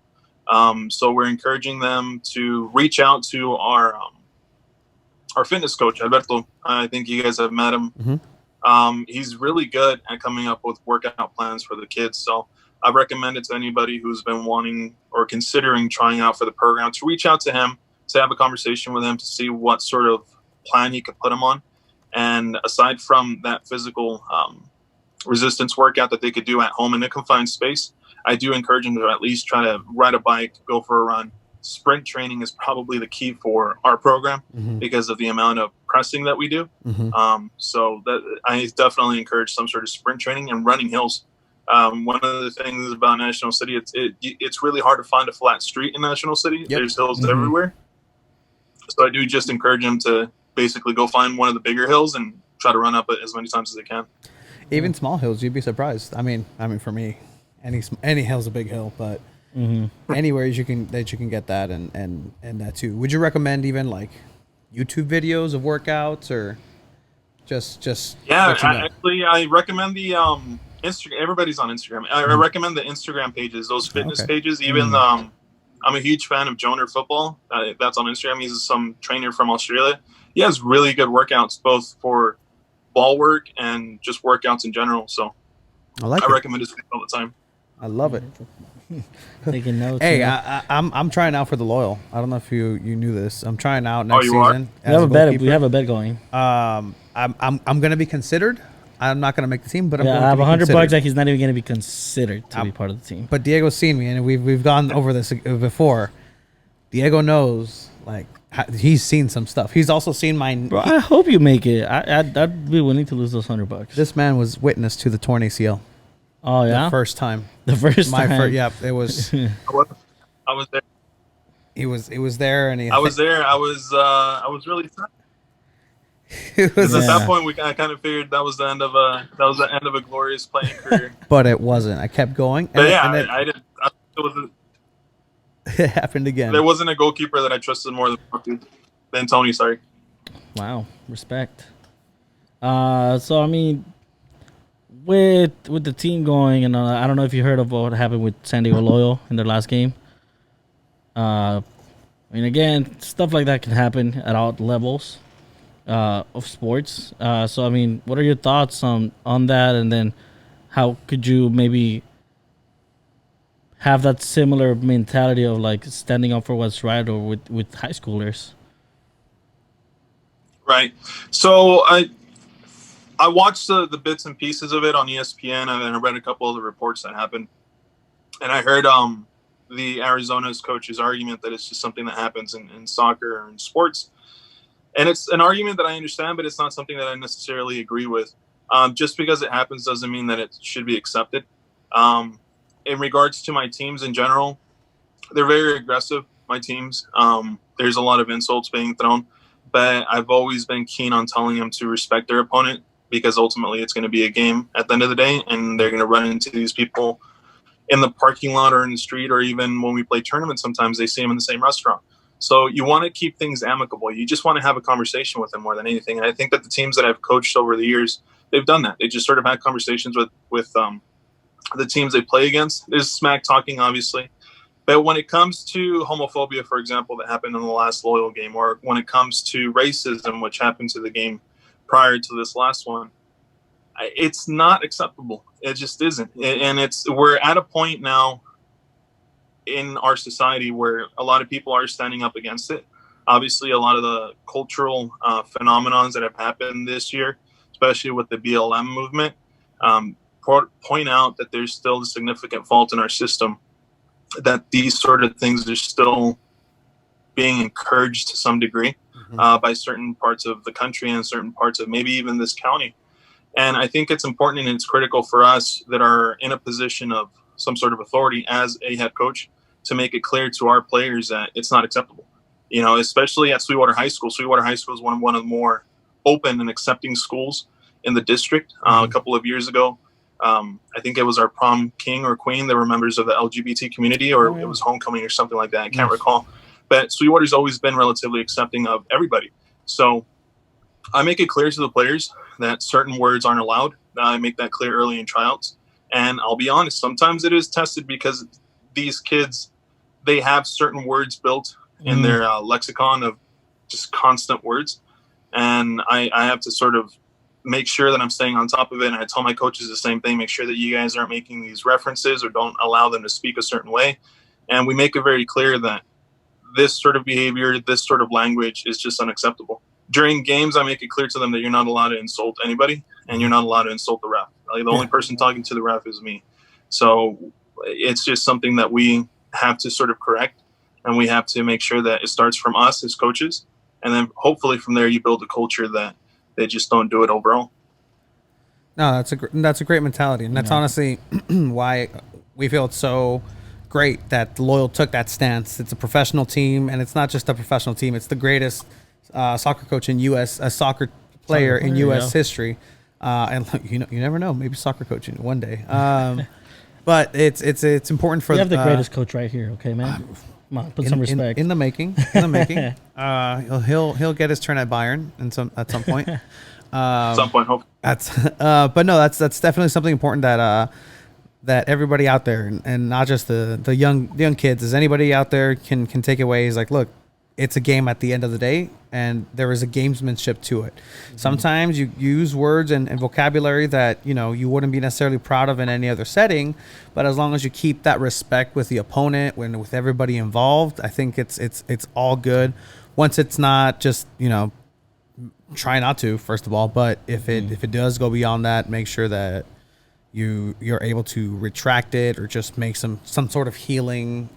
Speaker 3: So we're encouraging them to reach out to our fitness coach, Alberto. I think you guys have met him.
Speaker 1: Mm-hmm.
Speaker 3: He's really good at coming up with workout plans for the kids. So I recommend it to anybody who's been wanting or considering trying out for the program to reach out to him, to have a conversation with him, to see what sort of plan he could put him on. And aside from that physical resistance workout that they could do at home in a confined space, I do encourage them to at least try to ride a bike, go for a run. Sprint training is probably the key for our program because of the amount of pressing that we do. So that I definitely encourage some sort of sprint training and running hills. One of the things about National City, it's really hard to find a flat street in National City. Yep. There's hills everywhere. So I do just encourage them to basically go find one of the bigger hills and try to run up it as many times as they can.
Speaker 1: Even small hills, you'd be surprised. I mean, for me, any hill's a big hill, but anywhere you can get that and that too. Would you recommend even like YouTube videos of workouts or just?
Speaker 3: Yeah, actually, I recommend the Instagram. Everybody's on Instagram. I recommend the Instagram pages, those fitness pages. Even I'm a huge fan of Joner Football. That's on Instagram. He's some trainer from Australia. He has really good workouts, both for ball work and just workouts in general. So I recommend it all the time.
Speaker 1: I love it.
Speaker 2: Taking notes.
Speaker 1: Hey, I'm trying out for the Loyal. I don't know if you knew this. I'm trying out next season.
Speaker 2: We have a bet going.
Speaker 1: I'm gonna be considered. I'm not gonna make the team, but
Speaker 2: I have $100 that he's not even gonna be considered to be part of the team.
Speaker 1: But Diego's seen me, and we've gone over this before. Diego knows, like, he's seen some stuff. He's also seen mine.
Speaker 2: Bro, I hope you make it. I'd be willing to lose those $100.
Speaker 1: This man was witness to the torn ACL.
Speaker 2: Oh yeah,
Speaker 1: the first time.
Speaker 2: Yeah,
Speaker 1: it was.
Speaker 3: I was there.
Speaker 1: He was there, and
Speaker 3: I was there. I was really sad. Because at that point, I kind of figured that was the end of a glorious playing career.
Speaker 1: But it wasn't. I kept going.
Speaker 3: But I didn't.
Speaker 1: It happened again.
Speaker 3: There wasn't a goalkeeper that I trusted more than Tony. Sorry.
Speaker 2: Wow, respect. So I mean, with the team going, and I don't know if you heard of what happened with San Diego Loyal in their last game. I mean, again, stuff like that can happen at all levels of sports. So I mean, what are your thoughts on that? And then, how could you maybe have that similar mentality of like standing up for what's right, or with high schoolers?
Speaker 3: Right. So I watched the bits and pieces of it on ESPN, and then I read a couple of the reports that happened, and I heard the Arizona's coach's argument that it's just something that happens in soccer or in sports, and it's an argument that I understand, but it's not something that I necessarily agree with. Just because it happens doesn't mean that it should be accepted. In regards to my teams in general, they're very aggressive, my teams. There's a lot of insults being thrown, but I've always been keen on telling them to respect their opponent, because ultimately it's going to be a game at the end of the day, and they're going to run into these people in the parking lot or in the street, or even when we play tournaments, sometimes they see them in the same restaurant. So you want to keep things amicable. You just want to have a conversation with them more than anything. And I think that the teams that I've coached over the years, they've done that. They just sort of had conversations with the teams they play against. There's smack talking, obviously. But when it comes to homophobia, for example, that happened in the last Loyal game, or when it comes to racism, which happened to the game prior to this last one, it's not acceptable. It just isn't. And we're at a point now in our society where a lot of people are standing up against it. Obviously, a lot of the cultural phenomenons that have happened this year, especially with the BLM movement, point out that there's still a significant fault in our system, that these sort of things are still being encouraged to some degree by certain parts of the country and certain parts of maybe even this county. And I think it's important and it's critical for us that are in a position of some sort of authority as a head coach to make it clear to our players that it's not acceptable. You know, especially at Sweetwater High School. Sweetwater High School is one of the more open and accepting schools in the district. A couple of years ago, I think it was our prom king or queen that were members of the LGBT community, or it was homecoming or something like that. I can't recall. But Sweetwater's always been relatively accepting of everybody. So I make it clear to the players that certain words aren't allowed. I make that clear early in tryouts. And I'll be honest, sometimes it is tested because these kids, they have certain words built in their lexicon of just constant words. And I have to sort of make sure that I'm staying on top of it. And I tell my coaches the same thing, make sure that you guys aren't making these references or don't allow them to speak a certain way. And we make it very clear that this sort of behavior, this sort of language is just unacceptable. During games, I make it clear to them that you're not allowed to insult anybody and you're not allowed to insult the ref. Like, the only person talking to the ref is me. So it's just something that we have to sort of correct, and we have to make sure that it starts from us as coaches. And then hopefully from there you build a culture that they just don't do it overall.
Speaker 1: No, that's a great mentality, and that's honestly why we feel it's so great that Loyal took that stance. It's a professional team, and it's not just a professional team. It's the greatest soccer coach in U.S. soccer player in U.S. history. And look, you never know. Maybe soccer coaching one day. But it's important for
Speaker 4: you have the greatest coach right here. Okay, man. Come on, put some respect.
Speaker 1: In the making. In the making. He'll get his turn at Bayern at some point.
Speaker 3: Some point, hope.
Speaker 1: But no, that's definitely something important that everybody out there, and not just the young kids, as anybody out there can take away is like, look, it's a game at the end of the day, and there is a gamesmanship to it. Sometimes you use words and vocabulary that you wouldn't be necessarily proud of in any other setting, but as long as you keep that respect with the opponent, with everybody involved, I think it's all good. Once it's not just try not to, first of all, but if it does go beyond that, make sure that you're able to retract it or just make some sort of healing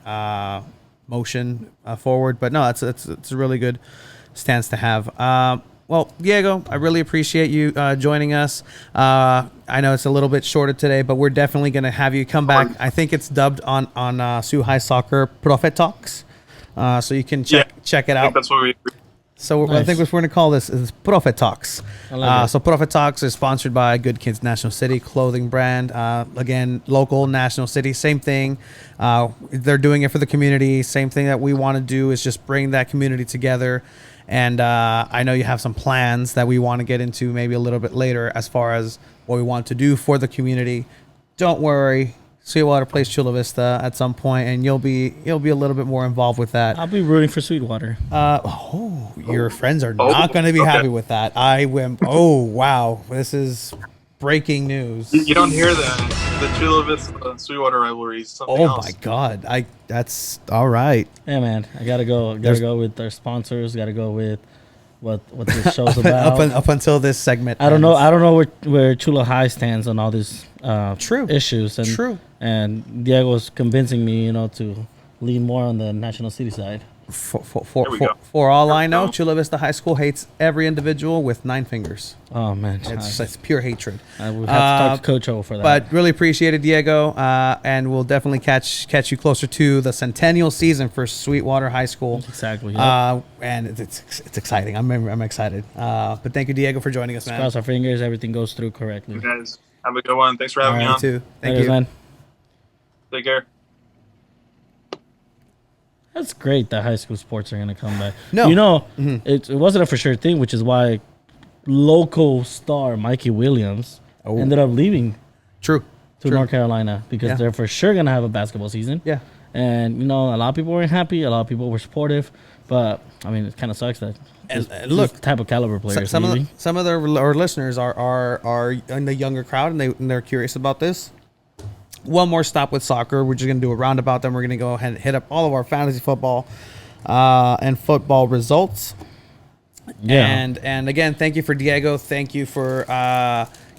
Speaker 1: motion forward. But no, it's a really good stance to have. Well, Diego, I really appreciate you joining us. I know it's a little bit shorter today, but we're definitely going to have you come back. I think it's dubbed on Sioux High Soccer Prophet Talks, so you can check it out.
Speaker 3: I think that's what we.
Speaker 1: So nice. I think what we're going to call this is Prophet Talks. So Prophet Talks is sponsored by Good Kids National City clothing brand. Again, local, National City, same thing. They're doing it for the community. Same thing that we want to do is just bring that community together. And I know you have some plans that we want to get into maybe a little bit later as far as what we want to do for the community. Don't worry. Sweetwater plays Chula Vista at some point, and you'll be a little bit more involved with that.
Speaker 4: I'll be rooting for Sweetwater.
Speaker 1: Your friends are not going to be happy with that. I went. Oh wow, this is breaking news.
Speaker 3: You don't hear the Chula Vista Sweetwater rivalry. Something else.
Speaker 1: My God, that's all right.
Speaker 4: Yeah, man, I gotta go. Go with our sponsors. Gotta go with what this show's about.
Speaker 1: up until this segment.
Speaker 4: I don't know where Chula High stands on all these issues.
Speaker 1: True.
Speaker 4: And Diego's convincing me, to lean more on the National City side.
Speaker 1: For all I know, Chula Vista High School hates every individual with 9 fingers.
Speaker 4: Oh man,
Speaker 1: it's pure hatred.
Speaker 4: I would have to talk to Coach O for that.
Speaker 1: But really appreciate it, Diego, and we'll definitely catch you closer to the centennial season for Sweetwater High School.
Speaker 4: Exactly. Yep.
Speaker 1: And it's exciting. I'm excited. But thank you, Diego, for joining us, man.
Speaker 4: Cross our fingers, everything goes through correctly.
Speaker 3: You guys have a good one. Thanks for having me on.
Speaker 1: Too. Thank you,
Speaker 4: man.
Speaker 3: Take care.
Speaker 4: That's great that high school sports are going to come back.
Speaker 1: No.
Speaker 4: It wasn't a for sure thing, which is why local star Mikey Williams ended up leaving
Speaker 1: to
Speaker 4: North Carolina because they're for sure going to have a basketball season.
Speaker 1: Yeah.
Speaker 4: And, a lot of people were happy. A lot of people were supportive. But, it kind of sucks that
Speaker 1: look,
Speaker 4: this type of caliber players
Speaker 1: some of our listeners are in the younger crowd, and they're curious about this. One more stop with soccer. We're just going to do a roundabout. Then we're going to go ahead and hit up all of our fantasy football and football results.
Speaker 4: Yeah.
Speaker 1: And again, thank you for Diego. Thank you for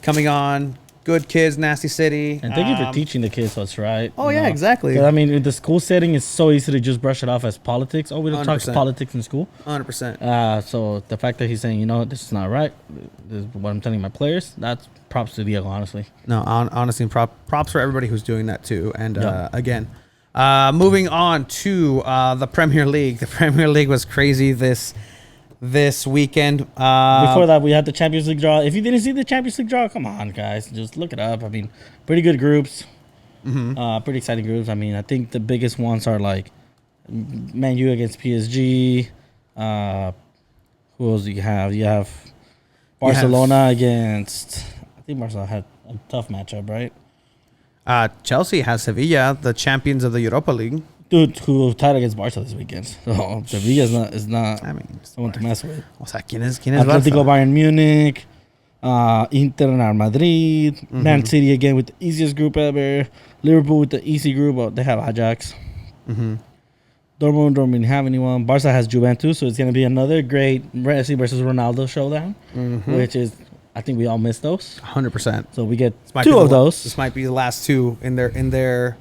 Speaker 1: coming on. Good Kids, Nasty City.
Speaker 4: And thank you for teaching the kids what's right.
Speaker 1: Oh, yeah, exactly.
Speaker 4: In the school setting, it's so easy to just brush it off as politics. Oh, we don't
Speaker 1: 100%.
Speaker 4: talk politics in school.
Speaker 1: 100%.
Speaker 4: So the fact that he's saying, this is not right, this is what I'm telling my players, that's props to Diego, honestly.
Speaker 1: No, honestly, props for everybody who's doing that, too. And again, moving on to the Premier League. The Premier League was crazy this weekend.
Speaker 4: Before that, we had the Champions League draw. If you didn't see the Champions League draw, come on, guys. Just look it up. Pretty good groups. Pretty exciting groups. I think the biggest ones are like Man U against PSG. Who else do you have? You have Barcelona against... I think Barcelona had a tough matchup, right?
Speaker 1: Chelsea has Sevilla, the champions of the Europa League.
Speaker 4: Dude, who tied against Barca this weekend. So Sevilla is not someone to mess with.
Speaker 1: O sea, ¿quién es
Speaker 4: Atletico
Speaker 1: Barca?
Speaker 4: Bayern Munich, Inter and Real Madrid. Man City again with the easiest group ever. Liverpool with the easy group. Oh, they have Ajax. Dortmund don't really have anyone. Barca has Juventus, so it's going to be another great Messi versus Ronaldo showdown, which is, I think we all miss those.
Speaker 1: 100%.
Speaker 4: So we get
Speaker 1: Might be
Speaker 4: two of
Speaker 1: the-
Speaker 4: those.
Speaker 1: This might be the last two in their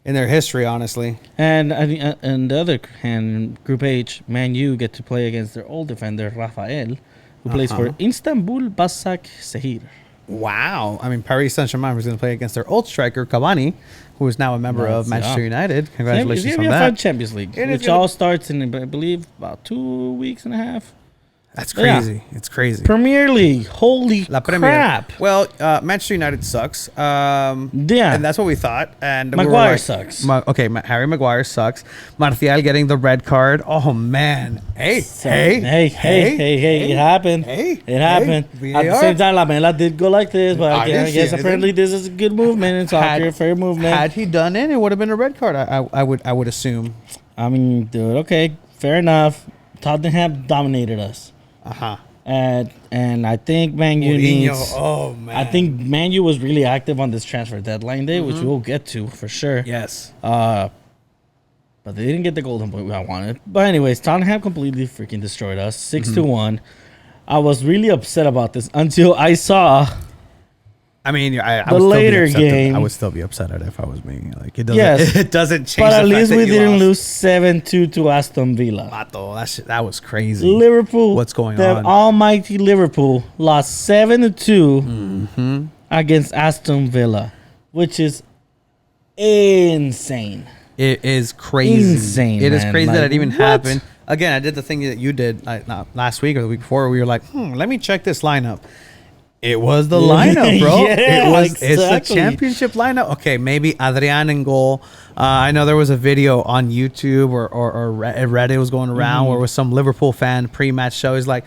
Speaker 1: history, honestly.
Speaker 4: And I think, on the other hand, Group H, Man U get to play against their old defender, Rafael, who plays for Istanbul Başakşehir.
Speaker 1: Wow. I mean, Paris Saint-Germain was going to play against their old striker, Cavani, who is now a member of
Speaker 4: Nice,
Speaker 1: Manchester
Speaker 4: yeah.
Speaker 1: United. Congratulations
Speaker 4: It's
Speaker 1: on
Speaker 4: going to be a fun
Speaker 1: that.
Speaker 4: Champions League,
Speaker 1: It is
Speaker 4: which
Speaker 1: gonna-
Speaker 4: all starts in, I believe, about 2 weeks and a half.
Speaker 1: That's
Speaker 4: Yeah.
Speaker 1: crazy. It's crazy.
Speaker 4: Premier League, holy
Speaker 1: La Premier.
Speaker 4: crap.
Speaker 1: Well, Manchester United sucks.
Speaker 4: Yeah.
Speaker 1: And that's what we thought. And we were
Speaker 4: Maguire
Speaker 1: like,
Speaker 4: sucks.
Speaker 1: Harry Maguire sucks. Martial getting the red card. Oh, man. Hey,
Speaker 4: Hey, it happened.
Speaker 1: Hey,
Speaker 4: It happened.
Speaker 1: hey,
Speaker 4: At the
Speaker 1: VAR.
Speaker 4: same time, Lamela did go like this, but
Speaker 1: I
Speaker 4: I
Speaker 1: did
Speaker 4: guess
Speaker 1: see it,
Speaker 4: apparently this is a good movement in soccer, fair movement.
Speaker 1: Had he done it, it would have been a red card. I would assume.
Speaker 4: I mean, dude, okay, fair enough. Tottenham dominated us.
Speaker 1: Uh-huh.
Speaker 4: And I think Man U
Speaker 1: Mourinho,
Speaker 4: needs.
Speaker 1: oh, man.
Speaker 4: I think Man U was really active on this transfer deadline day, which we'll get to for sure.
Speaker 1: Yes.
Speaker 4: But they didn't get the golden boy I wanted. But anyways, Tottenham completely freaking destroyed us, 6-1. I was really upset about this until I saw.
Speaker 1: I mean, I
Speaker 4: The
Speaker 1: would still be
Speaker 4: later
Speaker 1: upset
Speaker 4: game-
Speaker 1: I would still be upset at it if I was me. Like it doesn't.
Speaker 4: Yes.
Speaker 1: It doesn't change.
Speaker 4: But
Speaker 1: the
Speaker 4: at
Speaker 1: fact
Speaker 4: least
Speaker 1: that
Speaker 4: we
Speaker 1: you
Speaker 4: didn't
Speaker 1: lost.
Speaker 4: lose 7-2 to Aston Villa.
Speaker 1: Mato, that was crazy.
Speaker 4: Liverpool.
Speaker 1: What's going
Speaker 4: the
Speaker 1: on?
Speaker 4: almighty Liverpool lost 7-2
Speaker 1: Mm-hmm.
Speaker 4: against Aston Villa, which is insane.
Speaker 1: It is crazy.
Speaker 4: Insane,
Speaker 1: It is
Speaker 4: man.
Speaker 1: crazy
Speaker 4: Like,
Speaker 1: that it even
Speaker 4: what?
Speaker 1: happened. Again, I did the thing that you did not last week or the week before. We were like, let me check this lineup. It was the lineup, bro.
Speaker 4: Yeah,
Speaker 1: it was. It's the
Speaker 4: exactly.
Speaker 1: championship lineup. Okay, maybe Adrian in goal. I know there was a video on YouTube or Reddit was going around where was some Liverpool fan pre-match show. He's like,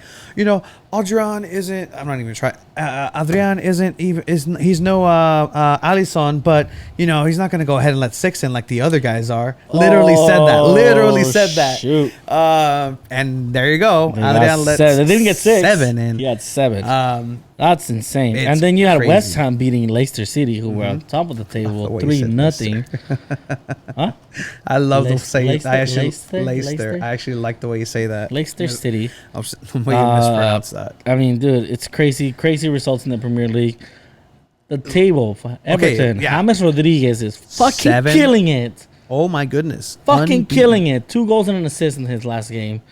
Speaker 1: Adrian isn't. I'm not even trying. Adrian isn't even. He's no Alisson, but he's not going to go ahead and let 6 in like the other guys are. Literally said that. Literally said that.
Speaker 4: Shoot.
Speaker 1: And there you go.
Speaker 4: They got
Speaker 1: Adrian let
Speaker 4: 7. They didn't get 6.
Speaker 1: 7 in.
Speaker 4: He had 7. That's insane.
Speaker 1: it's
Speaker 4: And then you had
Speaker 1: crazy.
Speaker 4: West Ham beating Leicester City, who were on top of the
Speaker 1: the
Speaker 4: table,
Speaker 1: way you
Speaker 4: 3-0.
Speaker 1: said
Speaker 4: Huh?
Speaker 1: I love the
Speaker 4: Leicester-
Speaker 1: say. I actually
Speaker 4: Leicester-
Speaker 1: Leicester. I actually like the way you say that.
Speaker 4: Leicester City.
Speaker 1: I'm just, the way you mispronounce that.
Speaker 4: I mean, dude, it's crazy results in the Premier League. The table for Everton,
Speaker 1: yeah.
Speaker 4: James Rodriguez is fucking
Speaker 1: 7.
Speaker 4: killing it.
Speaker 1: Oh my goodness!
Speaker 4: Fucking killing it. 2 goals and an assist in his last game.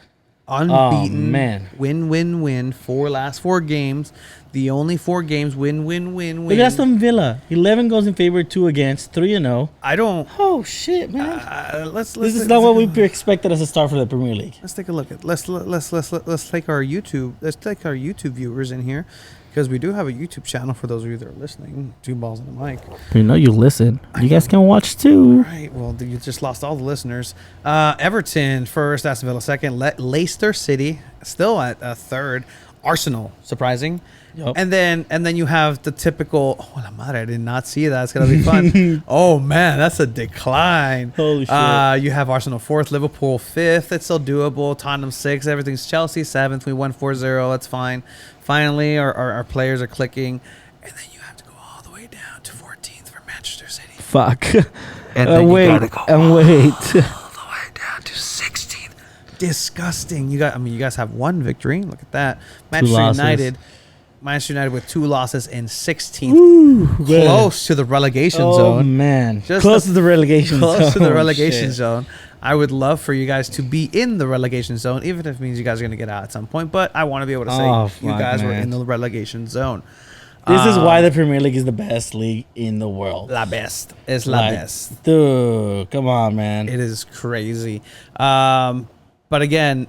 Speaker 1: Unbeaten.
Speaker 4: Oh, man.
Speaker 1: Win. Last 4 games. The only 4 games. Win.
Speaker 4: Look at Aston Villa. 11 goals in favor, 2 against, 3-0.
Speaker 1: I don't.
Speaker 4: Oh shit, man!
Speaker 1: Let's.
Speaker 4: This is not what we expected as a start for the Premier League.
Speaker 1: Let's take a look at. Let's take our YouTube. Let's take our YouTube viewers in here, because we do have a YouTube channel for those of you that are listening. 2 balls in the mic.
Speaker 4: You know you listen. You guys can watch too.
Speaker 1: Right. Well, you just lost all the listeners. Everton first, Aston Villa second, Leicester City still at third, Arsenal surprising,
Speaker 4: Yup.
Speaker 1: and then you have the typical. Oh la madre! I did not see that. It's gonna be fun. Oh man, that's a decline.
Speaker 4: Holy shit.
Speaker 1: You have Arsenal fourth, Liverpool fifth. It's still doable. Tottenham sixth. Everything's Chelsea seventh. We won 4-0. That's fine. Finally, our players are clicking, and then you have to go all the way down to 14th for Manchester City.
Speaker 4: Fuck.
Speaker 1: And then you
Speaker 4: Wait.
Speaker 1: gotta go
Speaker 4: And wait.
Speaker 1: all the way down to 16th. Disgusting. You guys have 1 victory. Look at that.
Speaker 4: losses.
Speaker 1: Manchester United with 2 losses in 16th. Close to the relegation
Speaker 4: Oh
Speaker 1: zone.
Speaker 4: man.
Speaker 1: Just
Speaker 4: Close to the relegation zone.
Speaker 1: Close to the relegation
Speaker 4: Shit.
Speaker 1: zone. I would love for you guys to be in the relegation zone, even if it means you guys are going to get out at some point. But I want to be able to say
Speaker 4: Oh,
Speaker 1: you
Speaker 4: fuck,
Speaker 1: guys were
Speaker 4: man.
Speaker 1: in the relegation zone.
Speaker 4: This is why the Premier League is the best league in the world.
Speaker 1: La best. It's la
Speaker 4: Like,
Speaker 1: best.
Speaker 4: Dude, come on, man.
Speaker 1: It is crazy. But again,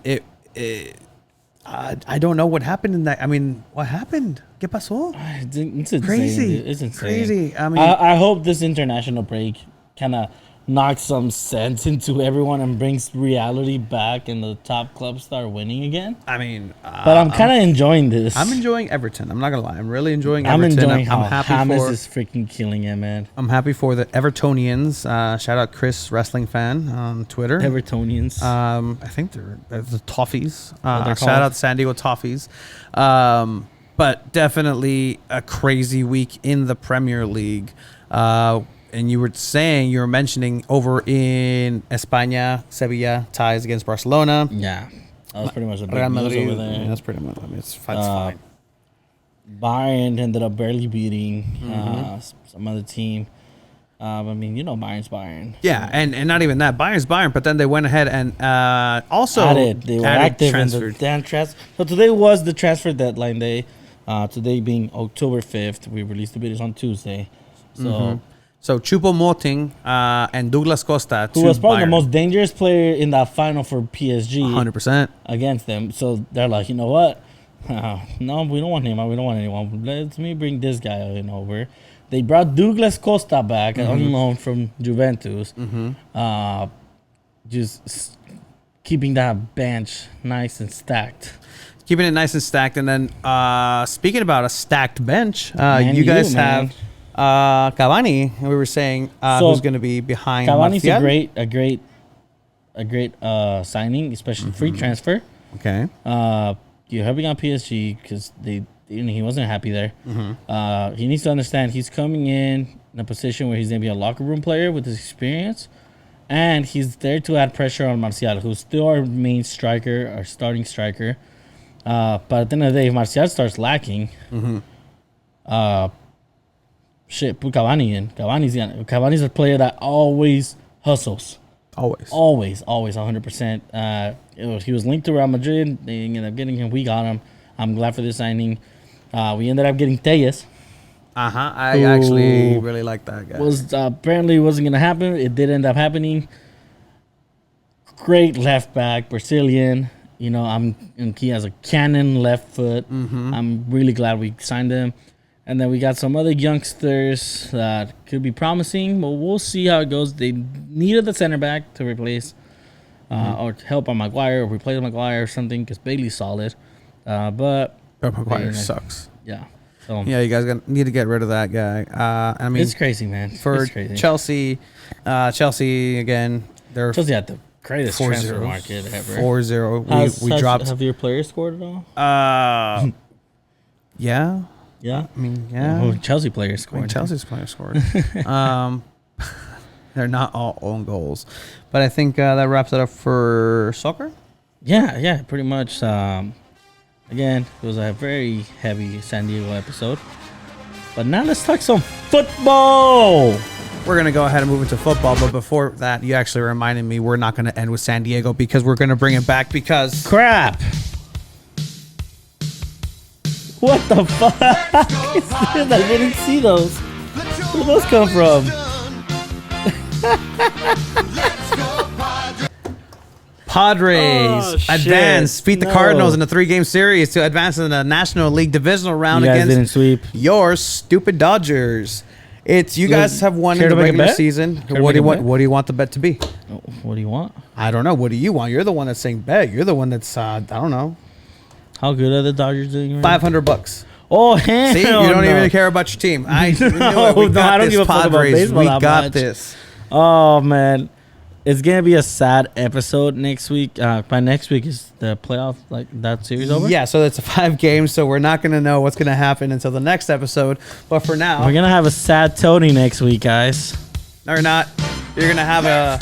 Speaker 1: I don't know what happened in that. I mean, what happened? ¿Qué pasó?
Speaker 4: It's insane.
Speaker 1: Crazy.
Speaker 4: Dude. It's insane.
Speaker 1: Crazy. I mean,
Speaker 4: I hope this international break kind of knocks some sense into everyone and brings reality back, and the top clubs start winning again. But I'm kind of enjoying this.
Speaker 1: I'm enjoying Everton. I'm not gonna lie. I'm really enjoying
Speaker 4: I'm
Speaker 1: Everton.
Speaker 4: enjoying how
Speaker 1: happy
Speaker 4: James
Speaker 1: for.
Speaker 4: is freaking killing it, man.
Speaker 1: I'm happy for the Evertonians. Shout out Chris Wrestling Fan on Twitter.
Speaker 4: Evertonians.
Speaker 1: I think they're the Toffees.
Speaker 4: they're
Speaker 1: Shout
Speaker 4: called.
Speaker 1: out San Diego Toffees. but definitely a crazy week in the Premier League. And you were mentioning over in España, Sevilla ties against Barcelona.
Speaker 4: Yeah, that was pretty much the big
Speaker 1: Real
Speaker 4: news
Speaker 1: Madrid,
Speaker 4: over there.
Speaker 1: yeah, that's pretty much. I mean, it's fine.
Speaker 4: Bayern ended up barely beating some other team. I mean, Bayern's Bayern.
Speaker 1: Yeah, and not even that. Bayern's Bayern, but then they went ahead and also
Speaker 4: They were active in the damn transfer. So today was the transfer deadline day. Today being October 5th. We released the videos on Tuesday. So,
Speaker 1: So Choupo-Moting and Douglas Costa,
Speaker 4: who was probably the most dangerous player in that final for PSG
Speaker 1: 100%.
Speaker 4: against them. So they're like, you know what? No, we don't want him. We don't want anyone. Let me bring this guy in over. They brought Douglas Costa back on loan from Juventus. Just keeping that bench nice and stacked.
Speaker 1: Keeping it nice and stacked. And then speaking about a stacked bench,
Speaker 4: Man,
Speaker 1: you guys
Speaker 4: man.
Speaker 1: have Cavani. We were saying
Speaker 4: So,
Speaker 1: who's going to be behind
Speaker 4: Cavani's
Speaker 1: Martial.
Speaker 4: a great signing, especially free transfer.
Speaker 1: Okay.
Speaker 4: You're helping out PSG because he wasn't happy there. He needs to understand he's coming in a position where he's going to be a locker room player with his experience, and he's there to add pressure on Martial, who's still our main striker, our starting striker. But at the end of the day, if Martial starts lacking, put Cavani in. Cavani's a player that always hustles.
Speaker 1: Always.
Speaker 4: Always, 100%. He was linked to Real Madrid. They ended up getting him. We got him. I'm glad for this signing. We ended up getting Tejas.
Speaker 1: I actually really like that guy.
Speaker 4: Was apparently wasn't gonna happen. It did end up happening. Great left back, Brazilian. He has a cannon left foot. I'm really glad we signed him. And then we got some other youngsters that could be promising, but we'll see how it goes. They needed the center back to replace or to help on Maguire or replace Maguire or something because Bailey's solid. But
Speaker 1: Maguire sucks.
Speaker 4: Yeah. So
Speaker 1: Yeah, you guys need to get rid of that guy. I mean,
Speaker 4: it's crazy, man.
Speaker 1: for
Speaker 4: It's crazy.
Speaker 1: Chelsea again, they're
Speaker 4: Chelsea had the greatest
Speaker 1: 4-0.
Speaker 4: transfer market ever.
Speaker 1: 4-0. We dropped.
Speaker 4: Have your players scored at all?
Speaker 1: Yeah.
Speaker 4: Yeah.
Speaker 1: I mean, yeah.
Speaker 4: Oh, Chelsea players
Speaker 1: I mean,
Speaker 4: scored.
Speaker 1: Chelsea's players scored. They're not all own goals, but I think that wraps it up for soccer.
Speaker 4: Yeah, pretty much. Again, it was a very heavy San Diego episode. But now let's talk some football.
Speaker 1: We're gonna go ahead and move into football, but before that, you actually reminded me we're not gonna end with San Diego because we're gonna bring it back because
Speaker 4: Crap. What the fuck? I didn't see those. Where did those come from?
Speaker 1: Padres
Speaker 4: Oh, shit.
Speaker 1: advance, beat the
Speaker 4: No.
Speaker 1: Cardinals in a 3-game series to advance in the National League divisional round
Speaker 4: You guys
Speaker 1: against
Speaker 4: didn't sweep.
Speaker 1: your stupid Dodgers. You guys have won
Speaker 4: care
Speaker 1: in
Speaker 4: to
Speaker 1: the
Speaker 4: make a
Speaker 1: regular
Speaker 4: bet?
Speaker 1: season.
Speaker 4: Care to
Speaker 1: What do you
Speaker 4: make a
Speaker 1: want?
Speaker 4: bet?
Speaker 1: What do you want the bet to be?
Speaker 4: What do you want?
Speaker 1: I don't know. What do you want? You're the one that's saying bet. You're the one that's I don't know.
Speaker 4: How good are the Dodgers doing? Right now?
Speaker 1: $500.
Speaker 4: Oh, hell
Speaker 1: See, you don't
Speaker 4: no.
Speaker 1: even care about your team. I knew it. We
Speaker 4: No,
Speaker 1: got
Speaker 4: I don't
Speaker 1: this,
Speaker 4: give a fuck about
Speaker 1: Padres.
Speaker 4: baseball
Speaker 1: We
Speaker 4: that
Speaker 1: got
Speaker 4: much.
Speaker 1: this.
Speaker 4: Oh man, it's gonna be a sad episode next week. By next week is the playoff, like that series over.
Speaker 1: Yeah, so it's a 5 games, so we're not gonna know what's gonna happen until the next episode. But for now,
Speaker 4: We're gonna have a sad Tony next week, guys.
Speaker 1: or not, you're gonna have a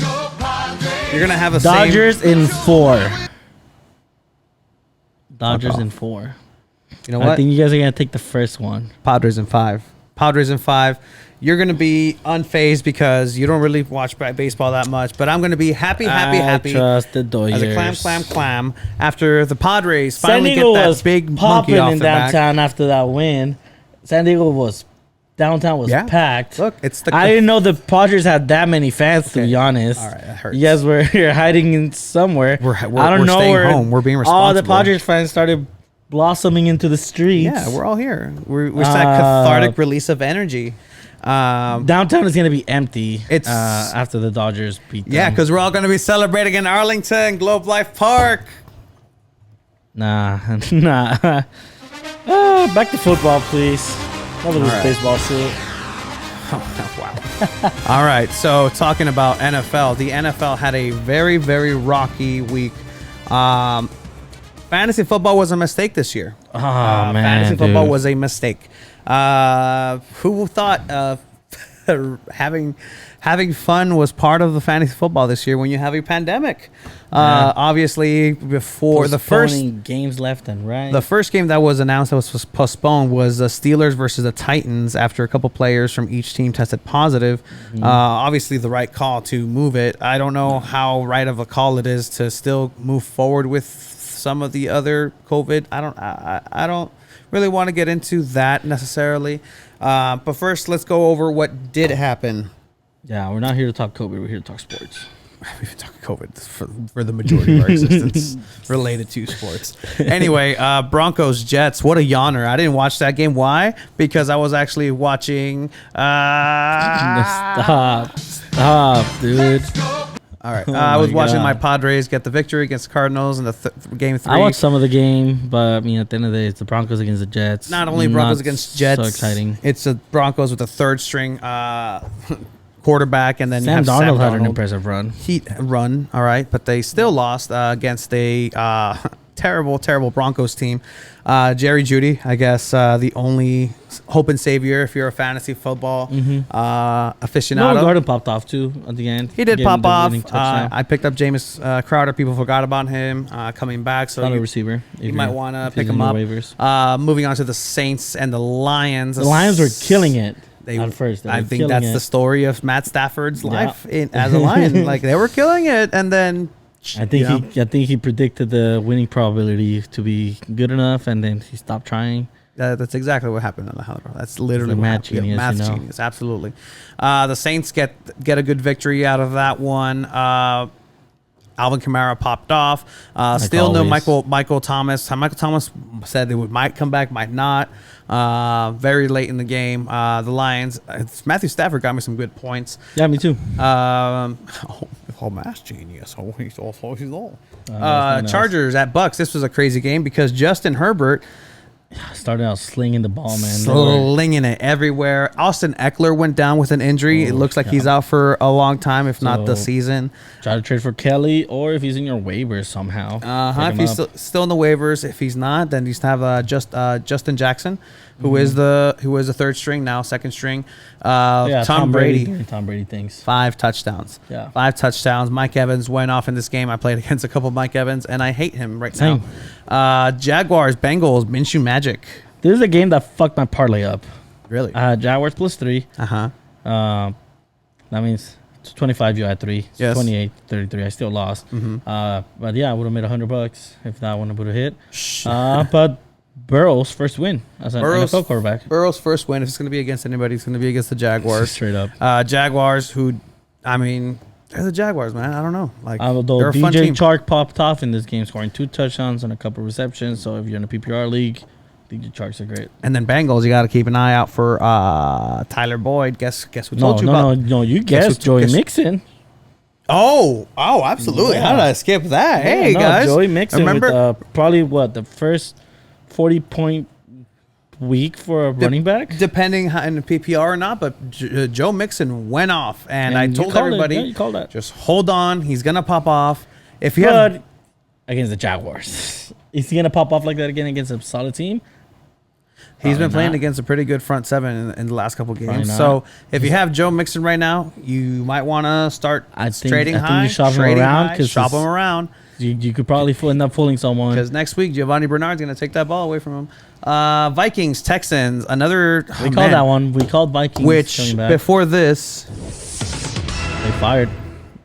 Speaker 4: Dodgers in 4. Dodgers in 4.
Speaker 1: You know
Speaker 4: I
Speaker 1: what?
Speaker 4: think you guys are gonna take the first one.
Speaker 1: Padres in 5. Padres in 5. You're gonna be unfazed because you don't really watch baseball that much. But I'm gonna be happy
Speaker 4: I trust the Dodgers.
Speaker 1: as a clam after the Padres
Speaker 4: San
Speaker 1: finally
Speaker 4: Diego
Speaker 1: get that
Speaker 4: was
Speaker 1: big monkey
Speaker 4: popping
Speaker 1: off
Speaker 4: in
Speaker 1: their back.
Speaker 4: downtown after that win. San Diego was downtown was
Speaker 1: Yeah.
Speaker 4: packed.
Speaker 1: Look, it's the
Speaker 4: I didn't know the Padres had that many fans. To
Speaker 1: Okay.
Speaker 4: be honest,
Speaker 1: All right, that hurts.
Speaker 4: You guys were you're hiding in somewhere.
Speaker 1: We're
Speaker 4: I don't
Speaker 1: we're
Speaker 4: know
Speaker 1: staying
Speaker 4: where
Speaker 1: home. We're being
Speaker 4: all the
Speaker 1: responsible.
Speaker 4: Padres fans started blossoming into the streets.
Speaker 1: Yeah, we're all here. We're that cathartic release of energy.
Speaker 4: Downtown is gonna be empty.
Speaker 1: It's-
Speaker 4: after the Dodgers beat them.
Speaker 1: Yeah, because we're all going to be celebrating in Arlington, Globe Life Park.
Speaker 4: nah. Back to football, please. Over this
Speaker 1: right.
Speaker 4: baseball shit.
Speaker 1: Wow. All right. So talking about NFL, the NFL had a very, very rocky week. Fantasy football was a mistake this year.
Speaker 4: Oh man,
Speaker 1: Fantasy football
Speaker 4: dude.
Speaker 1: was a mistake. Who thought having fun was part of the fantasy football this year when you have a pandemic? Obviously, before
Speaker 4: Postponing games left and right.
Speaker 1: the first game that was announced that was postponed was the Steelers versus the Titans after a couple players from each team tested positive. Obviously, the right call to move it. I don't know how right of a call it is to still move forward with some of the other COVID. I don't really want to get into that necessarily. But first, let's go over what did happen.
Speaker 4: Yeah, we're not here to talk COVID. We're here to talk sports.
Speaker 1: We've been talking COVID for the majority of our existence related to sports. Anyway, Broncos Jets. What a yawner! I didn't watch that game. Why? Because I was actually watching.
Speaker 4: Stop, dude.
Speaker 1: All right,
Speaker 4: Oh
Speaker 1: I was
Speaker 4: my
Speaker 1: watching
Speaker 4: God.
Speaker 1: my Padres get the victory against the Cardinals in the game 3.
Speaker 4: I watched some of the game, but I mean, at the end of the day, it's the Broncos against the Jets.
Speaker 1: Not only Broncos against Jets.
Speaker 4: So exciting.
Speaker 1: It's the Broncos with a third string quarterback, and then
Speaker 4: Sam
Speaker 1: you have
Speaker 4: Darnold had
Speaker 1: Sam
Speaker 4: an
Speaker 1: Darnold.
Speaker 4: impressive run.
Speaker 1: Heat run, all right, but they still lost against a terrible Broncos team. Jerry Jeudy, I guess, the only hope and savior if you're a fantasy football aficionado.
Speaker 4: Noah Gordon popped off too at the end.
Speaker 1: He did
Speaker 4: Getting
Speaker 1: pop
Speaker 4: the
Speaker 1: off.
Speaker 4: winning touchdown.
Speaker 1: I picked up Jameis Crowder. People forgot about him coming back, so
Speaker 4: Not a
Speaker 1: you,
Speaker 4: receiver.
Speaker 1: you might want to pick him up.
Speaker 4: Waivers.
Speaker 1: Moving on to the Saints and the Lions.
Speaker 4: The Lions were killing it at first. They
Speaker 1: I
Speaker 4: were
Speaker 1: think
Speaker 4: killing
Speaker 1: that's
Speaker 4: it.
Speaker 1: the story of Matt Stafford's
Speaker 4: Yeah.
Speaker 1: life as a Lion. Like they were killing it, and then
Speaker 4: I think he predicted the winning probability to be good enough, and then he stopped trying.
Speaker 1: That's exactly what happened on the Hell. That's literally
Speaker 4: He's a
Speaker 1: what
Speaker 4: math
Speaker 1: happened.
Speaker 4: genius,
Speaker 1: Math
Speaker 4: you know.
Speaker 1: genius, absolutely. The Saints get a good victory out of that one. Alvin Kamara popped off. Still no
Speaker 4: always.
Speaker 1: Michael Thomas. Michael Thomas said they might come back, might not. Very late in the game. The Lions. Matthew Stafford got me some good points.
Speaker 4: Yeah, me too.
Speaker 1: Math genius. He's all.
Speaker 4: nice.
Speaker 1: Chargers at Bucks. This was a crazy game because Justin Herbert
Speaker 4: Started out slinging the ball, man.
Speaker 1: slinging it everywhere. Austin Eckler went down with an injury. It looks like he's out for a long time, if not the
Speaker 4: So-
Speaker 1: season.
Speaker 4: Try to trade for Kelly, or if he's in your waivers somehow.
Speaker 1: If he's still in the waivers, if he's not, then you just have Justin Jackson, who is the third string now, second string. Tom Brady.
Speaker 4: doing Tom Brady things.
Speaker 1: 5 touchdowns.
Speaker 4: Yeah.
Speaker 1: 5 touchdowns. Mike Evans went off in this game. I played against a couple of Mike Evans, and I hate him right
Speaker 4: Same.
Speaker 1: now. Jaguars, Bengals, Minshew Magic.
Speaker 4: This is a game that fucked my parlay up.
Speaker 1: Really?
Speaker 4: Jaguars +3.
Speaker 1: Uh-huh.
Speaker 4: That means it's 25. You had 3. So
Speaker 1: Yes.
Speaker 4: 28, 33. I still lost. But yeah, I would have made $100 if that one would have hit. But Burrow's first win as an NFL quarterback.
Speaker 1: Burrow's first win. If it's going to be against anybody, it's going to be against the Jaguars.
Speaker 4: Straight up.
Speaker 1: Jaguars, who, I mean, they're the Jaguars, man. I don't know. Like,
Speaker 4: Although
Speaker 1: they're a fun
Speaker 4: DJ
Speaker 1: team.
Speaker 4: Chark popped off in this game, scoring 2 touchdowns and a couple receptions. So if you're in a PPR league, DJ Charks are great.
Speaker 1: And then Bengals, you got to keep an eye out for Tyler Boyd. Guess who told you about?
Speaker 4: No. You
Speaker 1: Guess
Speaker 4: guessed
Speaker 1: who-
Speaker 4: Joey
Speaker 1: guess-
Speaker 4: Mixon.
Speaker 1: Oh, absolutely. How did I skip that? Hey,
Speaker 4: No,
Speaker 1: guys.
Speaker 4: Joey Mixon
Speaker 1: remember?
Speaker 4: with probably the first 40-point week for a running back.
Speaker 1: Depending in the PPR or not, but Joe Mixon went off, and I
Speaker 4: you
Speaker 1: told
Speaker 4: called it.
Speaker 1: everybody,
Speaker 4: Yeah, you called that.
Speaker 1: just hold on. He's going to pop off. If you
Speaker 4: But
Speaker 1: have...
Speaker 4: against the Jaguars, is he gonna pop off like that again against a solid team?
Speaker 1: He's been
Speaker 4: Probably
Speaker 1: playing
Speaker 4: not.
Speaker 1: against a pretty good front seven in the last couple
Speaker 4: Probably
Speaker 1: games.
Speaker 4: not.
Speaker 1: So if you have Joe Mixon right now, you might want to start trading
Speaker 4: I think
Speaker 1: high.
Speaker 4: you shop him
Speaker 1: trading
Speaker 4: around
Speaker 1: high,
Speaker 4: 'cause
Speaker 1: shop
Speaker 4: it's-
Speaker 1: him around.
Speaker 4: You could probably end up fooling someone.
Speaker 1: Because next week, Giovanni Bernard's going to take that ball away from him. Vikings, Texans, another...
Speaker 4: We called that one. We called Vikings
Speaker 1: Which,
Speaker 4: coming back.
Speaker 1: before this,
Speaker 4: They fired.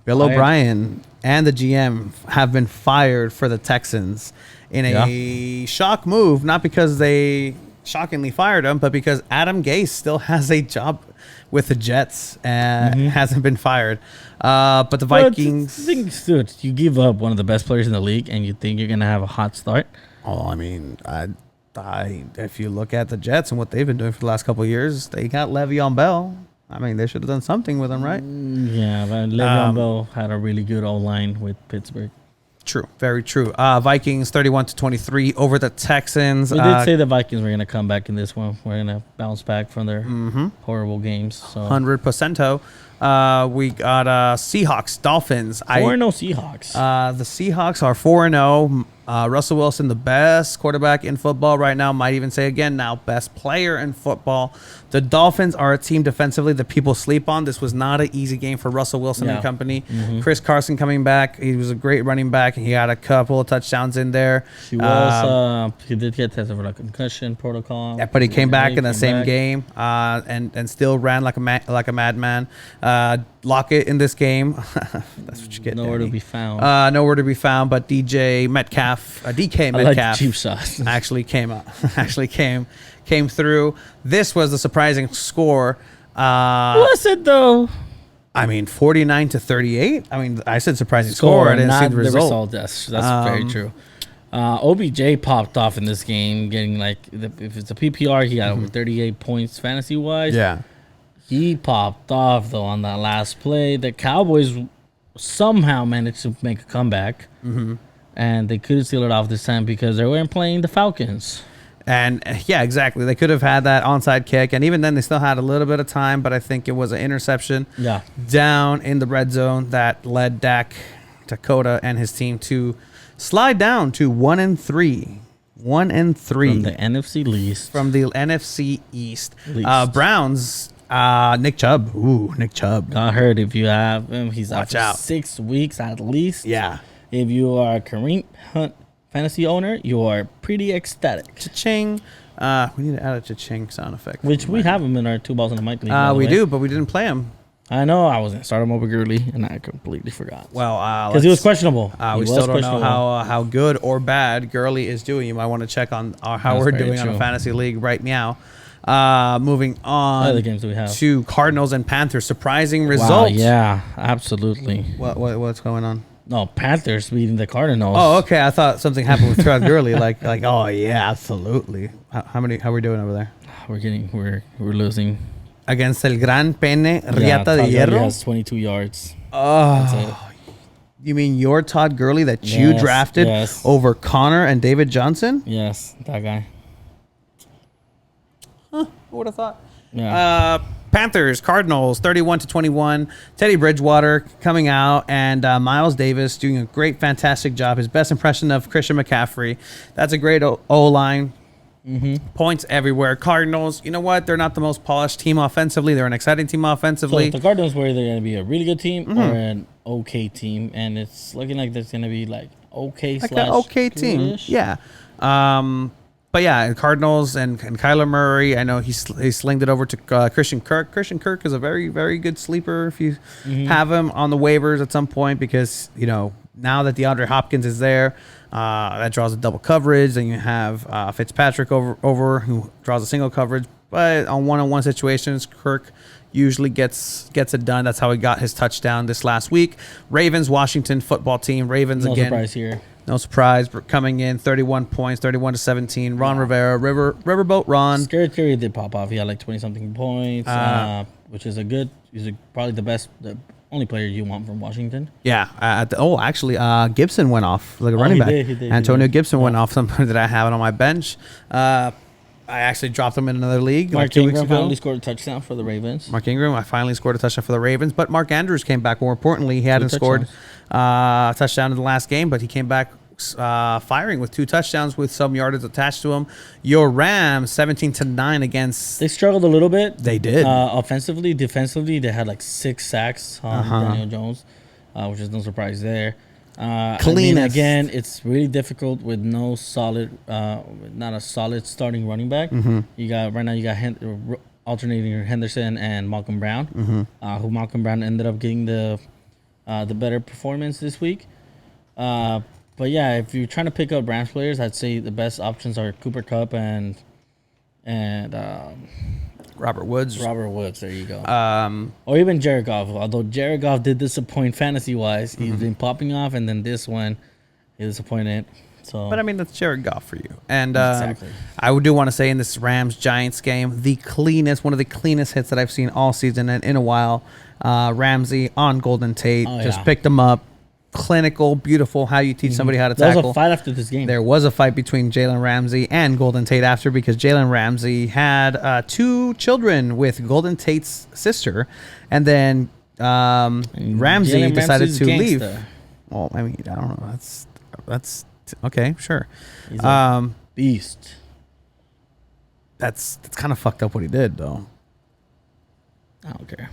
Speaker 1: Bill
Speaker 4: Fired.
Speaker 1: O'Brien and the GM have been fired for the Texans in a shock move, not because they shockingly fired him, but because Adam Gase still has a job with the Jets and hasn't been fired. But the Vikings...
Speaker 4: Dude, you give up one of the best players in the league, and you think you're gonna have a hot start.
Speaker 1: Oh, I mean, if you look at the Jets and what they've been doing for the last couple of years, they got Le'Veon Bell. I mean, they should have done something with him, right?
Speaker 4: Yeah, but Le'Veon Bell had a really good O-line with Pittsburgh.
Speaker 1: True, very true. Vikings 31-23 over the Texans.
Speaker 4: We did say the Vikings were gonna come back in this one. We're gonna bounce back from their
Speaker 1: Mm-hmm.
Speaker 4: horrible games. So
Speaker 1: 100%. We got Seahawks, Dolphins.
Speaker 4: 4-0 Seahawks.
Speaker 1: The Seahawks are 4-0. Russell Wilson, the best quarterback in football right now. Might even say again now, best player in football. The Dolphins are a team defensively that people sleep on. This was not an easy game for Russell Wilson and company. Chris Carson coming back. He was a great running back, and he had a couple of touchdowns in there.
Speaker 4: He did get tested for a concussion protocol.
Speaker 1: Yeah, but he came back in the same game and still ran like a madman. Lockett in this game. That's what you get.
Speaker 4: Nowhere to be found.
Speaker 1: Nowhere to be found. But DK Metcalf
Speaker 4: like cheap shots.
Speaker 1: actually came through. This was the surprising score.
Speaker 4: Was it though?
Speaker 1: I mean, 49-38. I mean, I said surprising score. I didn't see the result.
Speaker 4: That's very true. OBJ popped off in this game, getting if it's a PPR, he got over 38 points fantasy wise.
Speaker 1: Yeah.
Speaker 4: He popped off though on that last play. The Cowboys somehow managed to make a comeback, and they couldn't seal it off this time because they weren't playing the Falcons.
Speaker 1: And yeah, exactly. They could have had that onside kick, and even then, they still had a little bit of time. But I think it was an interception down in the red zone that led Dakota and his team to slide down to 1-3. 1-3
Speaker 4: from the NFC East.
Speaker 1: From the NFC East. Browns. Nick Chubb. Ooh, Nick Chubb.
Speaker 4: I heard if you have him, he's
Speaker 1: Watch
Speaker 4: out
Speaker 1: out.
Speaker 4: for 6 weeks at least.
Speaker 1: Yeah.
Speaker 4: If you are a Kareem Hunt fantasy owner, you are pretty ecstatic.
Speaker 1: Cha-ching. We need to add a cha-ching sound effect.
Speaker 4: Which we have him in our 2 balls in the mic league.
Speaker 1: We do, but we didn't play him.
Speaker 4: I know. I was going to start him over Gurley, and I completely forgot.
Speaker 1: Well,
Speaker 4: because he was questionable.
Speaker 1: We still don't know how good or bad Gurley is doing. You might want to check on how we're doing on a fantasy league right now. Moving on.
Speaker 4: What other games do we have?
Speaker 1: To Cardinals and Panthers. Surprising results.
Speaker 4: Wow, yeah, absolutely.
Speaker 1: What's going on?
Speaker 4: No, Panthers beating the Cardinals.
Speaker 1: Oh, okay. I thought something happened with Todd Gurley. Like, oh yeah, absolutely. How are we doing over there?
Speaker 4: We're losing
Speaker 1: against El Gran Pene Riata
Speaker 4: de
Speaker 1: Hierro.
Speaker 4: Gurley has 22 yards.
Speaker 1: Oh, you mean your Todd Gurley that you drafted over Connor and David Johnson?
Speaker 4: Yes, that guy.
Speaker 1: Huh, who would have thought?
Speaker 4: Yeah.
Speaker 1: Panthers, Cardinals, 31-21. Teddy Bridgewater coming out, and Miles Davis doing a great, fantastic job. His best impression of Christian McCaffrey. That's a great O-line. Points everywhere. Cardinals, you know what? They're not the most polished team offensively. They're an exciting team offensively.
Speaker 4: So the Cardinals were either going to be a really good team or an okay team, and it's looking like there's going to be okay
Speaker 1: like an okay team. Yeah. But yeah, Cardinals and Kyler Murray, I know he slinged it over to Christian Kirk. Christian Kirk is a very, very good sleeper if you have him on the waivers at some point because, now that DeAndre Hopkins is there, that draws a double coverage. Then you have Fitzpatrick over who draws a single coverage. But on one-on-one situations, Kirk usually gets it done. That's how he got his touchdown this last week. Ravens, Washington football team. Ravens
Speaker 4: no
Speaker 1: again.
Speaker 4: No surprise here.
Speaker 1: No surprise, coming in 31 points, 31-17. Ron Rivera, Riverboat Ron.
Speaker 4: Scary Terry did pop off. He had 20-something points, which is probably the only player you want from Washington.
Speaker 1: Yeah. Actually, Gibson went off like a running back.
Speaker 4: He did.
Speaker 1: Antonio Gibson went off. Somebody that I have it on my bench. I actually dropped him in another league
Speaker 4: Mark
Speaker 1: 2 weeks
Speaker 4: Ingram
Speaker 1: ago.
Speaker 4: finally scored a touchdown for the Ravens.
Speaker 1: Mark Ingram, I finally scored a touchdown for the Ravens. But Mark Andrews came back. More importantly, he hadn't scored a touchdown in the last game, but he came back firing with 2 touchdowns with some yardage attached to him. Your Rams 17-9 against.
Speaker 4: They struggled a little bit.
Speaker 1: They did.
Speaker 4: Offensively, defensively, they had 6 sacks on Daniel Jones, which is no surprise there. Again, it's really difficult with not a solid starting running back. You got alternating Henderson and Malcolm Brown, who Malcolm Brown ended up getting the better performance this week. But yeah, if you're trying to pick up Rams players, I'd say the best options are Cooper Kupp and
Speaker 1: Robert Woods.
Speaker 4: There you go. Or even Jared Goff. Although Jared Goff did disappoint fantasy wise, he's been popping off, and then this one, he disappointed. So,
Speaker 1: but I mean, that's Jared Goff for you. And
Speaker 4: exactly.
Speaker 1: I do want to say in this Rams Giants game, one of the cleanest hits that I've seen all season and in a while. Ramsey on Golden Tate just picked him up. Clinical, beautiful. How you teach somebody how to tackle.
Speaker 4: There was a fight after this game.
Speaker 1: There was a fight between Jalen Ramsey and Golden Tate after because Jalen Ramsey had 2 children with Golden Tate's sister, and then Ramsey
Speaker 4: Jalen
Speaker 1: decided
Speaker 4: Ramsey's
Speaker 1: to leave.
Speaker 4: gangsta.
Speaker 1: Well, I mean, I don't know. That's okay. Sure.
Speaker 4: He's a beast.
Speaker 1: That's kind of fucked up what he did, though.
Speaker 4: I don't care.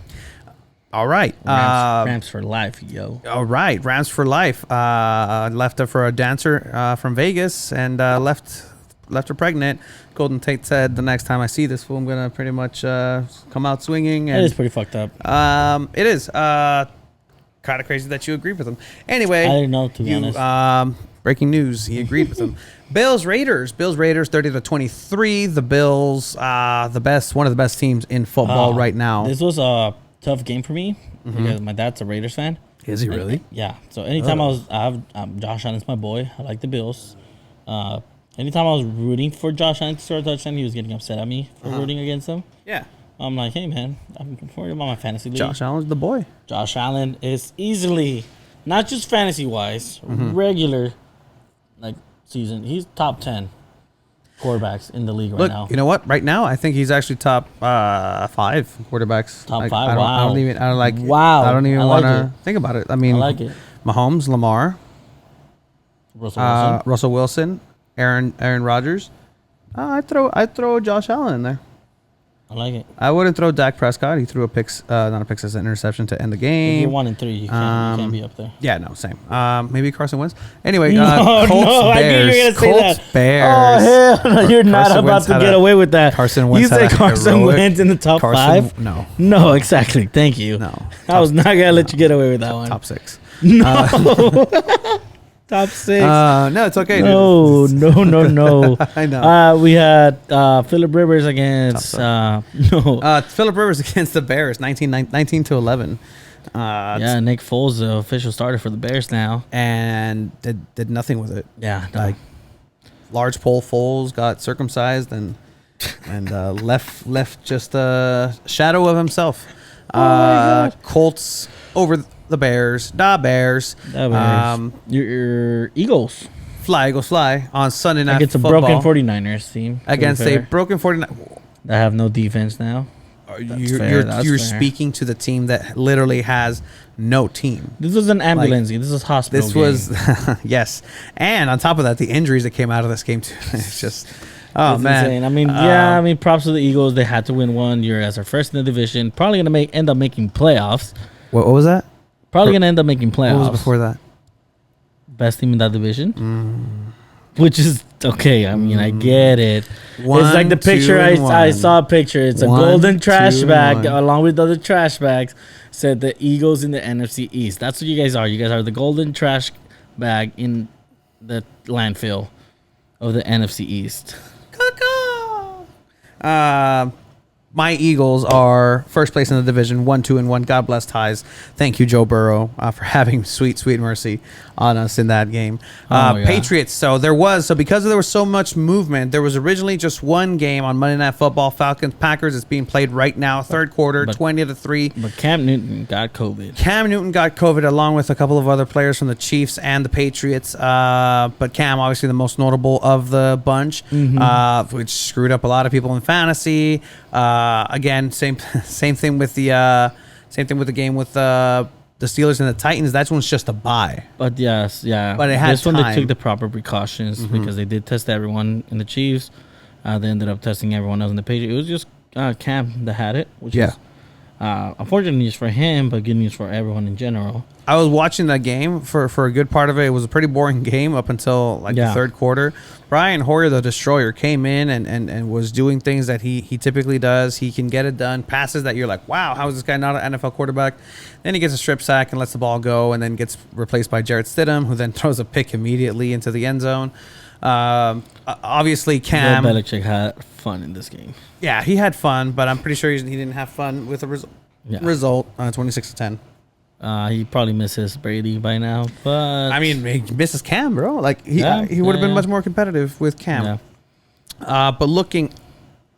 Speaker 1: All right.
Speaker 4: Rams for life, yo.
Speaker 1: All right. Rams for life. Left her for a dancer from Vegas and left her pregnant. Golden Tate said, the next time I see this fool, I'm going to pretty much come out swinging. And,
Speaker 4: It is pretty fucked up.
Speaker 1: It is. Kind of crazy that you agreed with him. Anyway.
Speaker 4: I didn't know, to be honest.
Speaker 1: Breaking news. He agreed with him. Bills Raiders 30-23. The Bills, one of the best teams in football right now.
Speaker 4: This was a tough game for me because my dad's a Raiders fan.
Speaker 1: Is he really?
Speaker 4: Yeah. So anytime Josh Allen's my boy. I like the Bills. Anytime I was rooting for Josh Allen to score a touchdown, he was getting upset at me for rooting against him.
Speaker 1: Yeah.
Speaker 4: I'm like, hey man, I'm worried about my fantasy league.
Speaker 1: Josh Allen's the boy.
Speaker 4: Josh Allen is easily, not just fantasy wise, regular, like season. He's top 10 quarterbacks in the league right
Speaker 1: Look,
Speaker 4: now.
Speaker 1: you know what? Right now, I think he's actually top 5 quarterbacks.
Speaker 4: Top
Speaker 1: Like,
Speaker 4: 5?
Speaker 1: I don't,
Speaker 4: Wow.
Speaker 1: I don't even. I don't like.
Speaker 4: Wow.
Speaker 1: I don't even
Speaker 4: I like
Speaker 1: want to think about it. I mean,
Speaker 4: I like it.
Speaker 1: Mahomes, Lamar,
Speaker 4: Russell Wilson.
Speaker 1: Russell Wilson, Aaron Rodgers. I'd throw Josh Allen in there.
Speaker 4: I like it.
Speaker 1: I wouldn't throw Dak Prescott. He threw a not a pick, as an interception to end the
Speaker 4: If you're
Speaker 1: game.
Speaker 4: 1-3, you can't be up there.
Speaker 1: Yeah, no, same. Maybe Carson Wentz. Anyway,
Speaker 4: No,
Speaker 1: Colts
Speaker 4: no, I knew you were
Speaker 1: Bears.
Speaker 4: gonna say
Speaker 1: Colts
Speaker 4: that.
Speaker 1: Bears.
Speaker 4: Oh hell no! You're not
Speaker 1: Carson
Speaker 4: about
Speaker 1: Wentz
Speaker 4: to
Speaker 1: had
Speaker 4: get
Speaker 1: a-
Speaker 4: away with that.
Speaker 1: Carson Wentz
Speaker 4: You
Speaker 1: had
Speaker 4: said
Speaker 1: a
Speaker 4: Carson
Speaker 1: heroic-
Speaker 4: Wentz in the top 5?
Speaker 1: No,
Speaker 4: No, exactly. Thank you.
Speaker 1: no.
Speaker 4: I was not gonna let you get away with that one.
Speaker 1: Top 6.
Speaker 4: Top 6.
Speaker 1: No, it's okay.
Speaker 4: No,
Speaker 1: dude.
Speaker 4: no.
Speaker 1: I know.
Speaker 4: We had Phillip Rivers against
Speaker 1: Phillip Rivers against the Bears, 19-11.
Speaker 4: yeah, Nick Foles, the official starter for the Bears now.
Speaker 1: And did nothing with it.
Speaker 4: Yeah, no.
Speaker 1: Like, large pole Foles got circumcised and left just a shadow of himself. Colts over the Bears. Da Bears.
Speaker 4: Your Eagles
Speaker 1: Fly, Eagles fly on Sunday night
Speaker 4: against a
Speaker 1: football.
Speaker 4: broken 49ers team.
Speaker 1: Against a broken 49.
Speaker 4: They have no defense now.
Speaker 1: You're speaking to the team that literally has no team.
Speaker 4: This was an ambulance game. This was hospital.
Speaker 1: This
Speaker 4: game.
Speaker 1: was yes, and on top of that, the injuries that came out of this game too. It's just, oh
Speaker 4: It's
Speaker 1: man.
Speaker 4: insane. I mean, props to the Eagles. They had to win one. You're as our first in the division. Probably gonna end up making playoffs.
Speaker 1: What was that?
Speaker 4: Probably gonna end up making playoffs.
Speaker 1: What was before that?
Speaker 4: Best team in that division. Which is okay. I mean, I get it.
Speaker 1: One,
Speaker 4: it's like the picture
Speaker 1: 2, and
Speaker 4: I
Speaker 1: 1.
Speaker 4: saw a picture. It's a
Speaker 1: 1,
Speaker 4: golden trash
Speaker 1: 2, and
Speaker 4: bag
Speaker 1: 1.
Speaker 4: along with other trash bags. Said the Eagles in the NFC East. That's what you guys are. You guys are the golden trash bag in the landfill of the NFC East.
Speaker 1: My Eagles are first place in the division, 1-2-1. God bless ties. Thank you, Joe Burrow, for having sweet mercy on us in that game.
Speaker 4: Yeah.
Speaker 1: Patriots. So because there was so much movement, there was originally just one game on Monday Night Football. Falcons Packers. It's being played right now, third quarter, 20-3.
Speaker 4: But Cam Newton got COVID.
Speaker 1: Cam Newton got COVID along with a couple of other players from the Chiefs and the Patriots. But Cam, obviously the most notable of the bunch, which screwed up a lot of people in fantasy. Again, same thing with the game with the Steelers and the Titans. That one's just a bye.
Speaker 4: But yes, yeah.
Speaker 1: But it had
Speaker 4: this one they
Speaker 1: time.
Speaker 4: took the proper precautions because they did test everyone in the Chiefs. They ended up testing everyone else in the Patriots. It was just Cam that had it, which is unfortunate news for him, but good news for everyone in general.
Speaker 1: I was watching that game for a good part of it. It was a pretty boring game up until the third quarter. Brian Hoyer, the Destroyer, came in and was doing things that he typically does. He can get it done. Passes that you're like, wow, how is this guy not an NFL quarterback? Then he gets a strip sack and lets the ball go and then gets replaced by Jarrett Stidham, who then throws a pick immediately into the end zone. Obviously, Cam.
Speaker 4: Bill Belichick had fun in this game.
Speaker 1: Yeah, he had fun, but I'm pretty sure he didn't have fun with the result 26-10.
Speaker 4: He probably misses Brady by now, but
Speaker 1: I mean, he misses Cam, bro. Like he would have been much more competitive with Cam.
Speaker 4: Yeah.
Speaker 1: But looking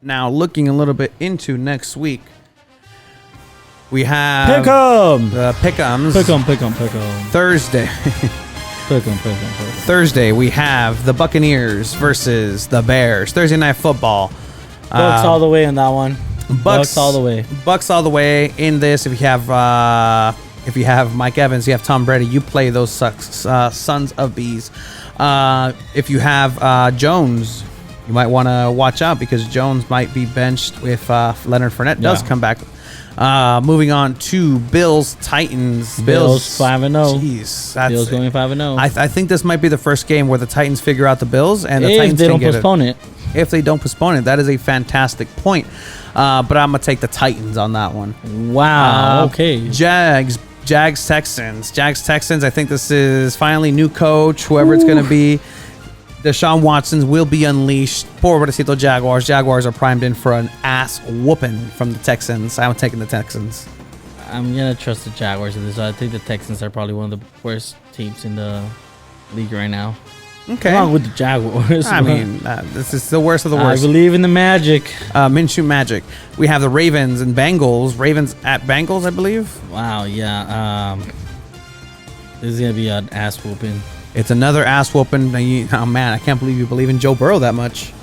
Speaker 1: a little bit into next week, we have
Speaker 4: pick 'em.
Speaker 1: Pick'ems.
Speaker 4: Pick 'em.
Speaker 1: Thursday.
Speaker 4: Pick 'em.
Speaker 1: Thursday we have the Buccaneers versus the Bears. Thursday Night Football.
Speaker 4: Bucks all the way in that one. Bucks all the way.
Speaker 1: Bucks all the way in this. If you have Mike Evans, you have Tom Brady. You play those sons of bees. If you have Jones, you might want to watch out because Jones might be benched if Leonard Fournette does come back. Moving on to Bills Titans.
Speaker 4: Bills 5-0.
Speaker 1: Jeez,
Speaker 4: Bills going 5-0.
Speaker 1: I think this might be the first game where the Titans figure out the Bills and the
Speaker 4: if
Speaker 1: Titans
Speaker 4: they
Speaker 1: can
Speaker 4: don't
Speaker 1: get
Speaker 4: postpone it.
Speaker 1: If they don't postpone it, that is a fantastic point. But I'm gonna take the Titans on that one.
Speaker 4: Wow. Okay.
Speaker 1: Jags Texans. I think this is finally new coach, whoever it's gonna be. Deshaun Watson will be unleashed. Pobrecito Jaguars. Jaguars are primed in for an ass whooping from the Texans. I'm taking the Texans.
Speaker 4: I'm gonna trust the Jaguars in this. I think the Texans are probably one of the worst teams in the league right now.
Speaker 1: Okay.
Speaker 4: Along with the Jaguars.
Speaker 1: I mean, this is the worst of the
Speaker 4: I
Speaker 1: worst.
Speaker 4: believe in the magic.
Speaker 1: Minshew Magic. We have the Ravens and Bengals. Ravens at Bengals, I believe.
Speaker 4: Wow. Yeah. This is gonna be an ass whooping.
Speaker 1: It's another ass whooping. Oh man, I can't believe you believe in Joe Burrow that much.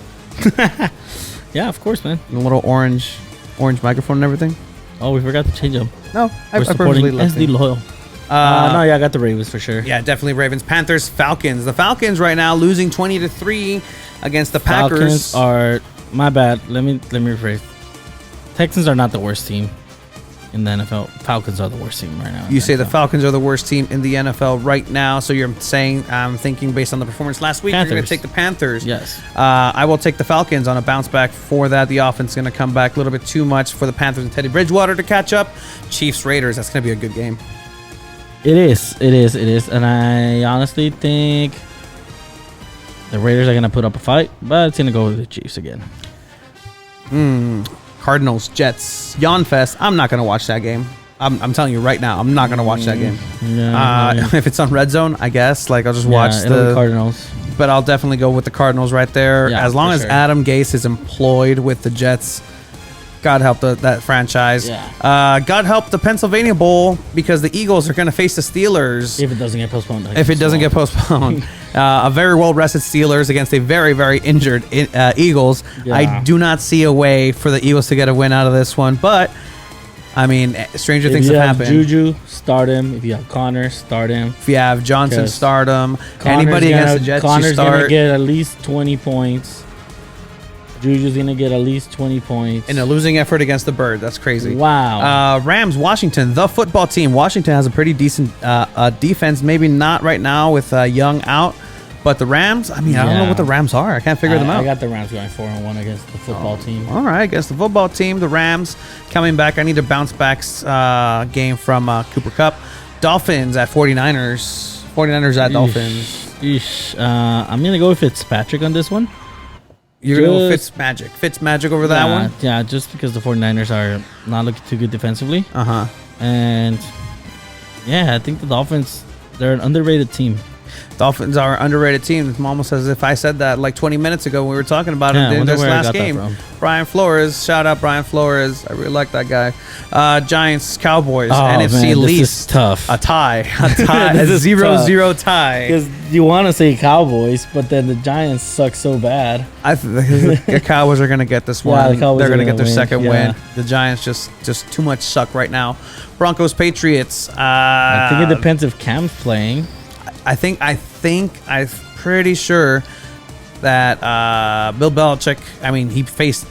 Speaker 4: Yeah, of course, man.
Speaker 1: The little orange microphone and everything.
Speaker 4: Oh, we forgot to change them.
Speaker 1: No, I
Speaker 4: We're
Speaker 1: purposely
Speaker 4: supporting
Speaker 1: left
Speaker 4: SD
Speaker 1: it.
Speaker 4: Loyal. No, yeah, I got the Ravens for sure.
Speaker 1: Yeah, definitely Ravens. Panthers, Falcons. The Falcons right now losing 20-3 against the Packers.
Speaker 4: Falcons are my bad. Let me rephrase. Texans are not the worst team in the NFL. Falcons are the worst team right now.
Speaker 1: You say the Falcons are the worst team in the NFL right now, so you're saying, I'm thinking based on the performance last week, you're going to
Speaker 4: Panthers.
Speaker 1: take the Panthers.
Speaker 4: Yes.
Speaker 1: I will take the Falcons on a bounce back for that. The offense is going to come back a little bit too much for the Panthers and Teddy Bridgewater to catch up. Chiefs, Raiders, that's going to be a good game.
Speaker 4: It is. And I honestly think the Raiders are going to put up a fight, but it's going to go with the Chiefs again.
Speaker 1: Cardinals, Jets, Yawn Fest. I'm not going to watch that game. I'm telling you right now, I'm not going to watch that game.
Speaker 4: Yeah.
Speaker 1: If it's on Red Zone, I guess. Like, I'll just watch
Speaker 4: it'll be
Speaker 1: the
Speaker 4: Cardinals.
Speaker 1: But I'll definitely go with the Cardinals right there.
Speaker 4: Yeah,
Speaker 1: as long
Speaker 4: for
Speaker 1: as
Speaker 4: sure.
Speaker 1: Adam Gase is employed with the Jets, God help that franchise.
Speaker 4: Yeah.
Speaker 1: God help the Pennsylvania Bowl because the Eagles are going to face the Steelers.
Speaker 4: If it doesn't get postponed.
Speaker 1: If it doesn't get postponed. A very well-rested Steelers against a very, very injured Eagles.
Speaker 4: Yeah.
Speaker 1: I do not see a way for the Eagles to get a win out of this one. But, I mean, stranger things
Speaker 4: If you
Speaker 1: have
Speaker 4: have
Speaker 1: happened.
Speaker 4: Juju, start him. If you have Connor, start him.
Speaker 1: If you have Johnson,
Speaker 4: Because
Speaker 1: start him.
Speaker 4: Connor's
Speaker 1: Anybody against the Jets, you
Speaker 4: Connor's going to
Speaker 1: start.
Speaker 4: get at least 20 points. Juju's going to get at least 20 points.
Speaker 1: In a losing effort against the Bird. That's crazy.
Speaker 4: Wow.
Speaker 1: Rams, Washington, the football team. Washington has a pretty decent defense. Maybe not right now with Young out. But the Rams, I mean, I don't know
Speaker 4: Yeah.
Speaker 1: what the Rams are. I can't figure them out.
Speaker 4: I got the Rams going 4-1 against the football team.
Speaker 1: All right, against the football team, the Rams coming back. I need a bounce back game from Cooper Kupp. Dolphins at 49ers. 49ers at Dolphins.
Speaker 4: I'm going to go with Fitzpatrick on this one.
Speaker 1: You're going to go
Speaker 4: Just-
Speaker 1: Fitzmagic over that one?
Speaker 4: Yeah, just because the 49ers are not looking too good defensively.
Speaker 1: Uh-huh.
Speaker 4: And, yeah, I think the Dolphins, they're an underrated team.
Speaker 1: Dolphins are an underrated team. It's almost as if I said that like 20 minutes ago when we were talking about
Speaker 4: Yeah, I
Speaker 1: it in
Speaker 4: wonder
Speaker 1: this
Speaker 4: where I
Speaker 1: last
Speaker 4: got that
Speaker 1: game.
Speaker 4: from.
Speaker 1: Brian Flores. Shout out Brian Flores. I really like that guy. Giants, Cowboys, NFC
Speaker 4: man, this
Speaker 1: least.
Speaker 4: is tough.
Speaker 1: A tie. A
Speaker 4: This is
Speaker 1: 0-0 tie.
Speaker 4: Because you want to say Cowboys, but then the Giants suck so bad.
Speaker 1: I think the Cowboys are going to get this one.
Speaker 4: Yeah, the Cowboys
Speaker 1: They're
Speaker 4: are
Speaker 1: going to get
Speaker 4: gonna
Speaker 1: their
Speaker 4: win,
Speaker 1: second
Speaker 4: yeah.
Speaker 1: win. The Giants just too much suck right now. Broncos, Patriots.
Speaker 4: I think it depends if Cam's playing.
Speaker 1: I'm pretty sure that Bill Belichick, I mean, he faced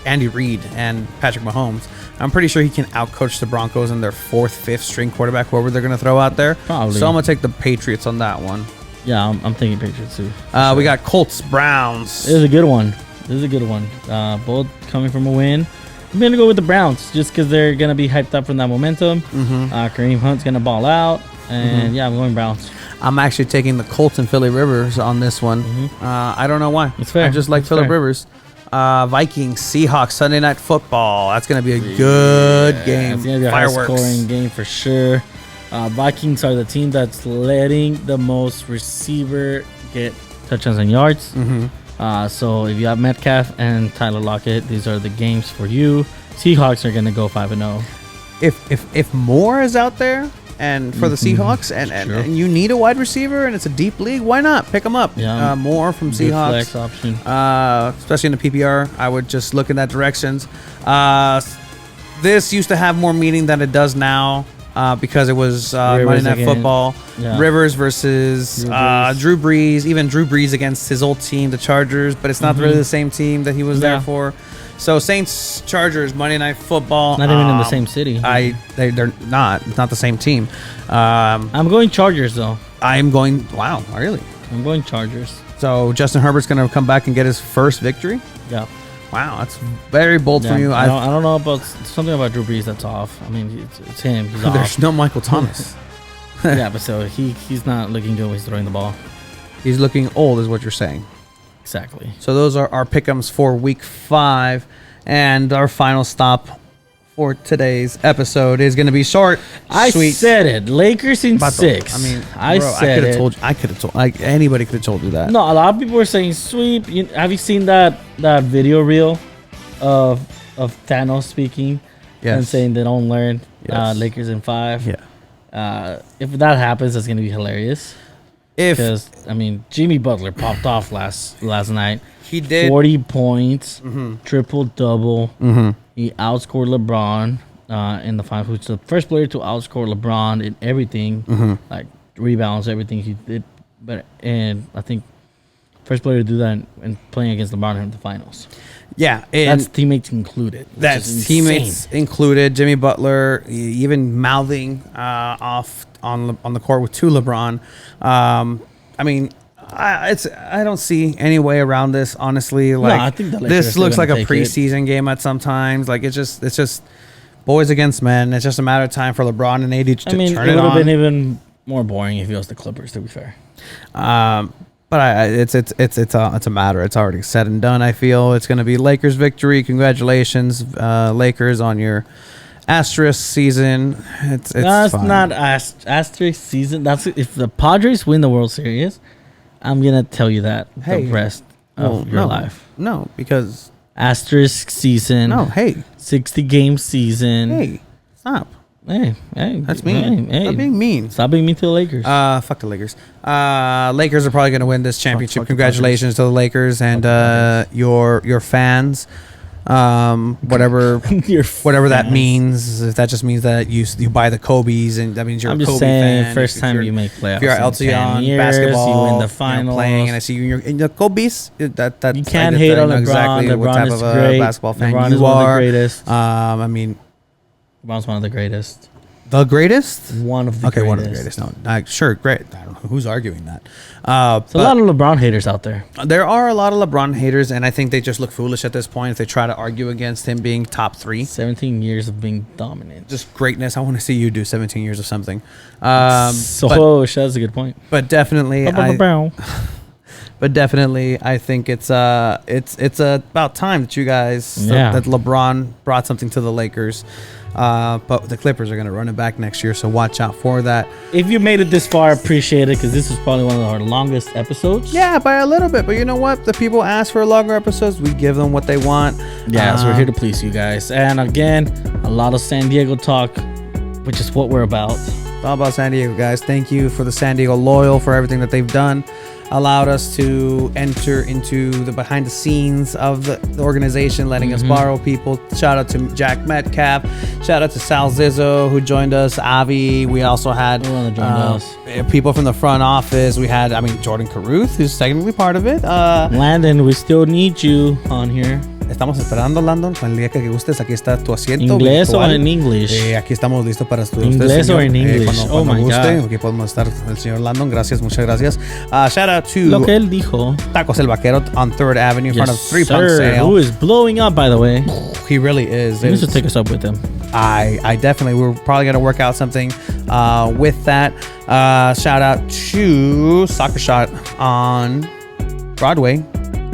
Speaker 1: Andy Reid and Patrick Mahomes. I'm pretty sure he can outcoach the Broncos and their fourth, fifth string quarterback, whoever they're going to throw out there.
Speaker 4: Probably.
Speaker 1: So I'm going to take the Patriots on that one.
Speaker 4: Yeah, I'm thinking Patriots too.
Speaker 1: We got Colts, Browns.
Speaker 4: This is a good one. Both coming from a win. I'm going to go with the Browns just because they're going to be hyped up from that momentum. Kareem Hunt's going to ball out. And, yeah, I'm going Browns.
Speaker 1: I'm actually taking the Colts and Philly Rivers on this one. I don't know why.
Speaker 4: It's fair.
Speaker 1: I just like
Speaker 4: It's
Speaker 1: Philip
Speaker 4: fair.
Speaker 1: Rivers. Vikings, Seahawks, Sunday Night Football. That's going to be a good game.
Speaker 4: It's going to be a high-scoring game for sure. Vikings are the team that's letting the most receiver get touchdowns and yards. So if you have Metcalf and Tyler Lockett, these are the games for you. Seahawks are going to go 5-0.
Speaker 1: If Moore is out there, and for the Seahawks, and you need a wide receiver, and it's a deep league. Why not pick them up?
Speaker 2: Yeah.
Speaker 1: More from
Speaker 2: Good
Speaker 1: Seahawks,
Speaker 2: flex option.
Speaker 1: especially in the PPR. I would just look in that directions. This used to have more meaning than it does now. Because it was Monday Night
Speaker 2: again.
Speaker 1: Football,
Speaker 2: Yeah.
Speaker 1: Rivers versus Drew Brees, even Drew Brees against his old team, the Chargers, but it's not really the same team that he was there
Speaker 2: Yeah.
Speaker 1: for. So Saints Chargers Monday Night Football,
Speaker 2: Not even in the same city.
Speaker 1: they're not. It's not the same team.
Speaker 2: I'm going Chargers though.
Speaker 1: I'm going. Wow, really?
Speaker 2: I'm going Chargers.
Speaker 1: So Justin Herbert's going to come back and get his first victory.
Speaker 2: Yeah.
Speaker 1: Wow, that's very bold
Speaker 2: Yeah.
Speaker 1: from you.
Speaker 2: I don't know about something about Drew Brees that's off. I mean, it's him. He's
Speaker 1: There's
Speaker 2: off.
Speaker 1: no Michael Thomas.
Speaker 2: Yeah, but so he's not looking good when he's throwing the ball.
Speaker 1: He's looking old, is what you're saying.
Speaker 2: Exactly.
Speaker 1: So those are our pick'ems for week 5, and our final stop for today's episode is going to be short.
Speaker 2: I
Speaker 1: sweet.
Speaker 2: said it. Lakers in
Speaker 1: Vato,
Speaker 2: 6.
Speaker 1: I mean,
Speaker 2: I
Speaker 1: bro,
Speaker 2: said it.
Speaker 1: I could have told. Like anybody could have told you that.
Speaker 2: No, a lot of people were saying sweep. Have you seen that video reel of Thanos speaking and
Speaker 1: Yes.
Speaker 2: saying they don't learn?
Speaker 1: Yes.
Speaker 2: Lakers in 5.
Speaker 1: Yeah.
Speaker 2: If that happens, that's gonna be hilarious.
Speaker 1: If
Speaker 2: Because I mean, Jimmy Butler popped off last night.
Speaker 1: he did,
Speaker 2: 40 points,
Speaker 1: Mm-hmm.
Speaker 2: triple double. He outscored LeBron in the finals. Who's the first player to outscore LeBron in everything,
Speaker 1: Mm-hmm.
Speaker 2: like rebounds, everything he did. And I think first player to do that and playing against LeBron in the finals.
Speaker 1: yeah, and
Speaker 2: That's teammates included. which
Speaker 1: that's
Speaker 2: is
Speaker 1: teammates
Speaker 2: insane.
Speaker 1: included. Jimmy Butler even mouthing off on the court to LeBron. I mean, I don't see any way around this, honestly. Like,
Speaker 2: I think the Lakers are
Speaker 1: this
Speaker 2: still
Speaker 1: looks like
Speaker 2: gonna
Speaker 1: a
Speaker 2: take it.
Speaker 1: preseason game at sometimes. Like it's just boys against men. It's just a matter of time for LeBron and AD to
Speaker 2: I mean,
Speaker 1: turn
Speaker 2: it
Speaker 1: it
Speaker 2: would have
Speaker 1: on.
Speaker 2: been even more boring if it was the Clippers. To be fair,
Speaker 1: But it's a matter. It's already said and done. I feel it's going to be Lakers victory. Congratulations, Lakers, on your asterisk season. It's
Speaker 2: that's
Speaker 1: fine.
Speaker 2: not asterisk season. That's if the Padres win the World Series. I'm gonna tell you that
Speaker 1: Hey,
Speaker 2: the rest
Speaker 1: Well,
Speaker 2: of your
Speaker 1: no,
Speaker 2: life.
Speaker 1: No, because
Speaker 2: Asterisk season.
Speaker 1: no. Hey,
Speaker 2: 60-game season.
Speaker 1: hey, stop.
Speaker 2: Hey,
Speaker 1: That's mean.
Speaker 2: Hey,
Speaker 1: Stop being mean.
Speaker 2: Stop being mean to the Lakers.
Speaker 1: Fuck the Lakers. Lakers are probably going to win this championship.
Speaker 2: fuck the
Speaker 1: Congratulations to the Lakers and your fans. Whatever that
Speaker 2: fans.
Speaker 1: means. If that just means that you buy the Kobe's, and that means you're
Speaker 2: I'm
Speaker 1: a
Speaker 2: just
Speaker 1: Kobe
Speaker 2: saying,
Speaker 1: fan.
Speaker 2: first
Speaker 1: If
Speaker 2: time
Speaker 1: you're-
Speaker 2: you make playoffs.
Speaker 1: If you're
Speaker 2: in
Speaker 1: LT
Speaker 2: 10
Speaker 1: on
Speaker 2: years,
Speaker 1: basketball,
Speaker 2: you win the
Speaker 1: know,
Speaker 2: finals.
Speaker 1: playing, and I see you in the Kobe's. That
Speaker 2: You can't hate on LeBron. LeBron is great.
Speaker 1: basketball fan
Speaker 2: LeBron
Speaker 1: you
Speaker 2: is one of the
Speaker 1: are.
Speaker 2: greatest.
Speaker 1: I mean,
Speaker 2: LeBron's one of the greatest.
Speaker 1: the greatest.
Speaker 2: One of the
Speaker 1: Okay,
Speaker 2: greatest.
Speaker 1: one of the greatest. No, sure, great. I don't know who's arguing that.
Speaker 2: There's a lot of LeBron haters out there.
Speaker 1: There are a lot of LeBron haters, and I think they just look foolish at this point if they try to argue against him being top 3.
Speaker 2: 17 years of being dominant.
Speaker 1: Just greatness. I want to see you do 17 years of something.
Speaker 2: That's a good point.
Speaker 1: But definitely, I think it's about time that you guys that LeBron brought something to the Lakers. But the Clippers are going to run it back next year, so watch out for that.
Speaker 2: If you made it this far, appreciate it because this is probably one of our longest episodes.
Speaker 1: Yeah, by a little bit. But you know what? The people ask for longer episodes. We give them what they want.
Speaker 2: Yeah, so we're here to please you guys. And again, a lot of San Diego talk, which is what we're about.
Speaker 1: It's all about San Diego, guys. Thank you for the San Diego Loyal for everything that they've done. Allowed us to enter into the behind the scenes of the organization, letting us borrow people. Shout out to Jack Metcalf. Shout out to Sal Zizzo, who joined us. Avi. We also had people from the front office. We had, Jordan Carruth, who's technically part of it.
Speaker 2: Landon, we still need you on here.
Speaker 1: Estamos esperando, Landon. El día que gustes, aquí está tu asiento.
Speaker 2: ¿Inglés o
Speaker 1: virtual.
Speaker 2: en English?
Speaker 1: Aquí estamos listos para
Speaker 2: ¿Inglés o en English?
Speaker 1: Cuando
Speaker 2: my
Speaker 1: guste,
Speaker 2: God.
Speaker 1: aquí podemos estar el señor Landon. Gracias, muchas gracias. Shout out to
Speaker 2: Lo que él dijo.
Speaker 1: Tacos El Vaquero on 3rd Avenue in front of 3 Punk
Speaker 2: sir.
Speaker 1: Sale.
Speaker 2: Who is blowing up, by the way.
Speaker 1: He really is.
Speaker 2: He needs to take us up with him.
Speaker 1: I definitely, we're probably going to work out something with that. Shout out to Soccer Shot on Broadway.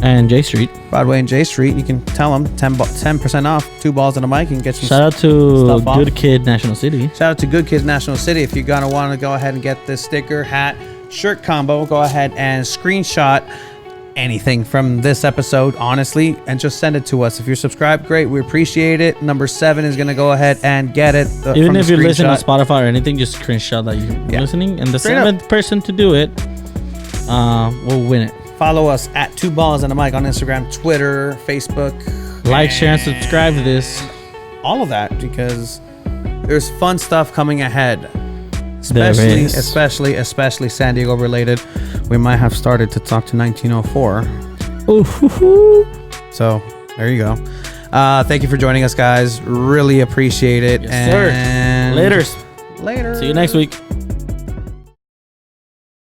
Speaker 2: And J Street.
Speaker 1: Broadway and J Street. You can tell them 10% off, 2 balls and a mic. You can get some
Speaker 2: Shout out to
Speaker 1: stuff off.
Speaker 2: Good Kid National City.
Speaker 1: Shout out to Good Kids National City. If you're going to want to go ahead and get this sticker, hat, shirt combo, go ahead and screenshot anything from this episode, honestly, and just send it to us. If you're subscribed, great. We appreciate it. Number 7 is going to go ahead and get it.
Speaker 4: Even if you listen to Spotify or anything, just screenshot that you're listening. And the
Speaker 1: Straight
Speaker 4: 7th person to do it will win it.
Speaker 1: Follow us at 2 Balls and a Mic on Instagram, Twitter, Facebook.
Speaker 4: Like, share, and subscribe to this.
Speaker 1: All of that, because there's fun stuff coming ahead.
Speaker 4: There is.
Speaker 1: Especially San Diego related. We might have started to talk to 1904.
Speaker 4: Ooh.
Speaker 1: So there you go. Thank you for joining us, guys. Really appreciate it.
Speaker 4: Yes, sir.
Speaker 1: And
Speaker 4: Later.
Speaker 1: Later.
Speaker 4: See you next week.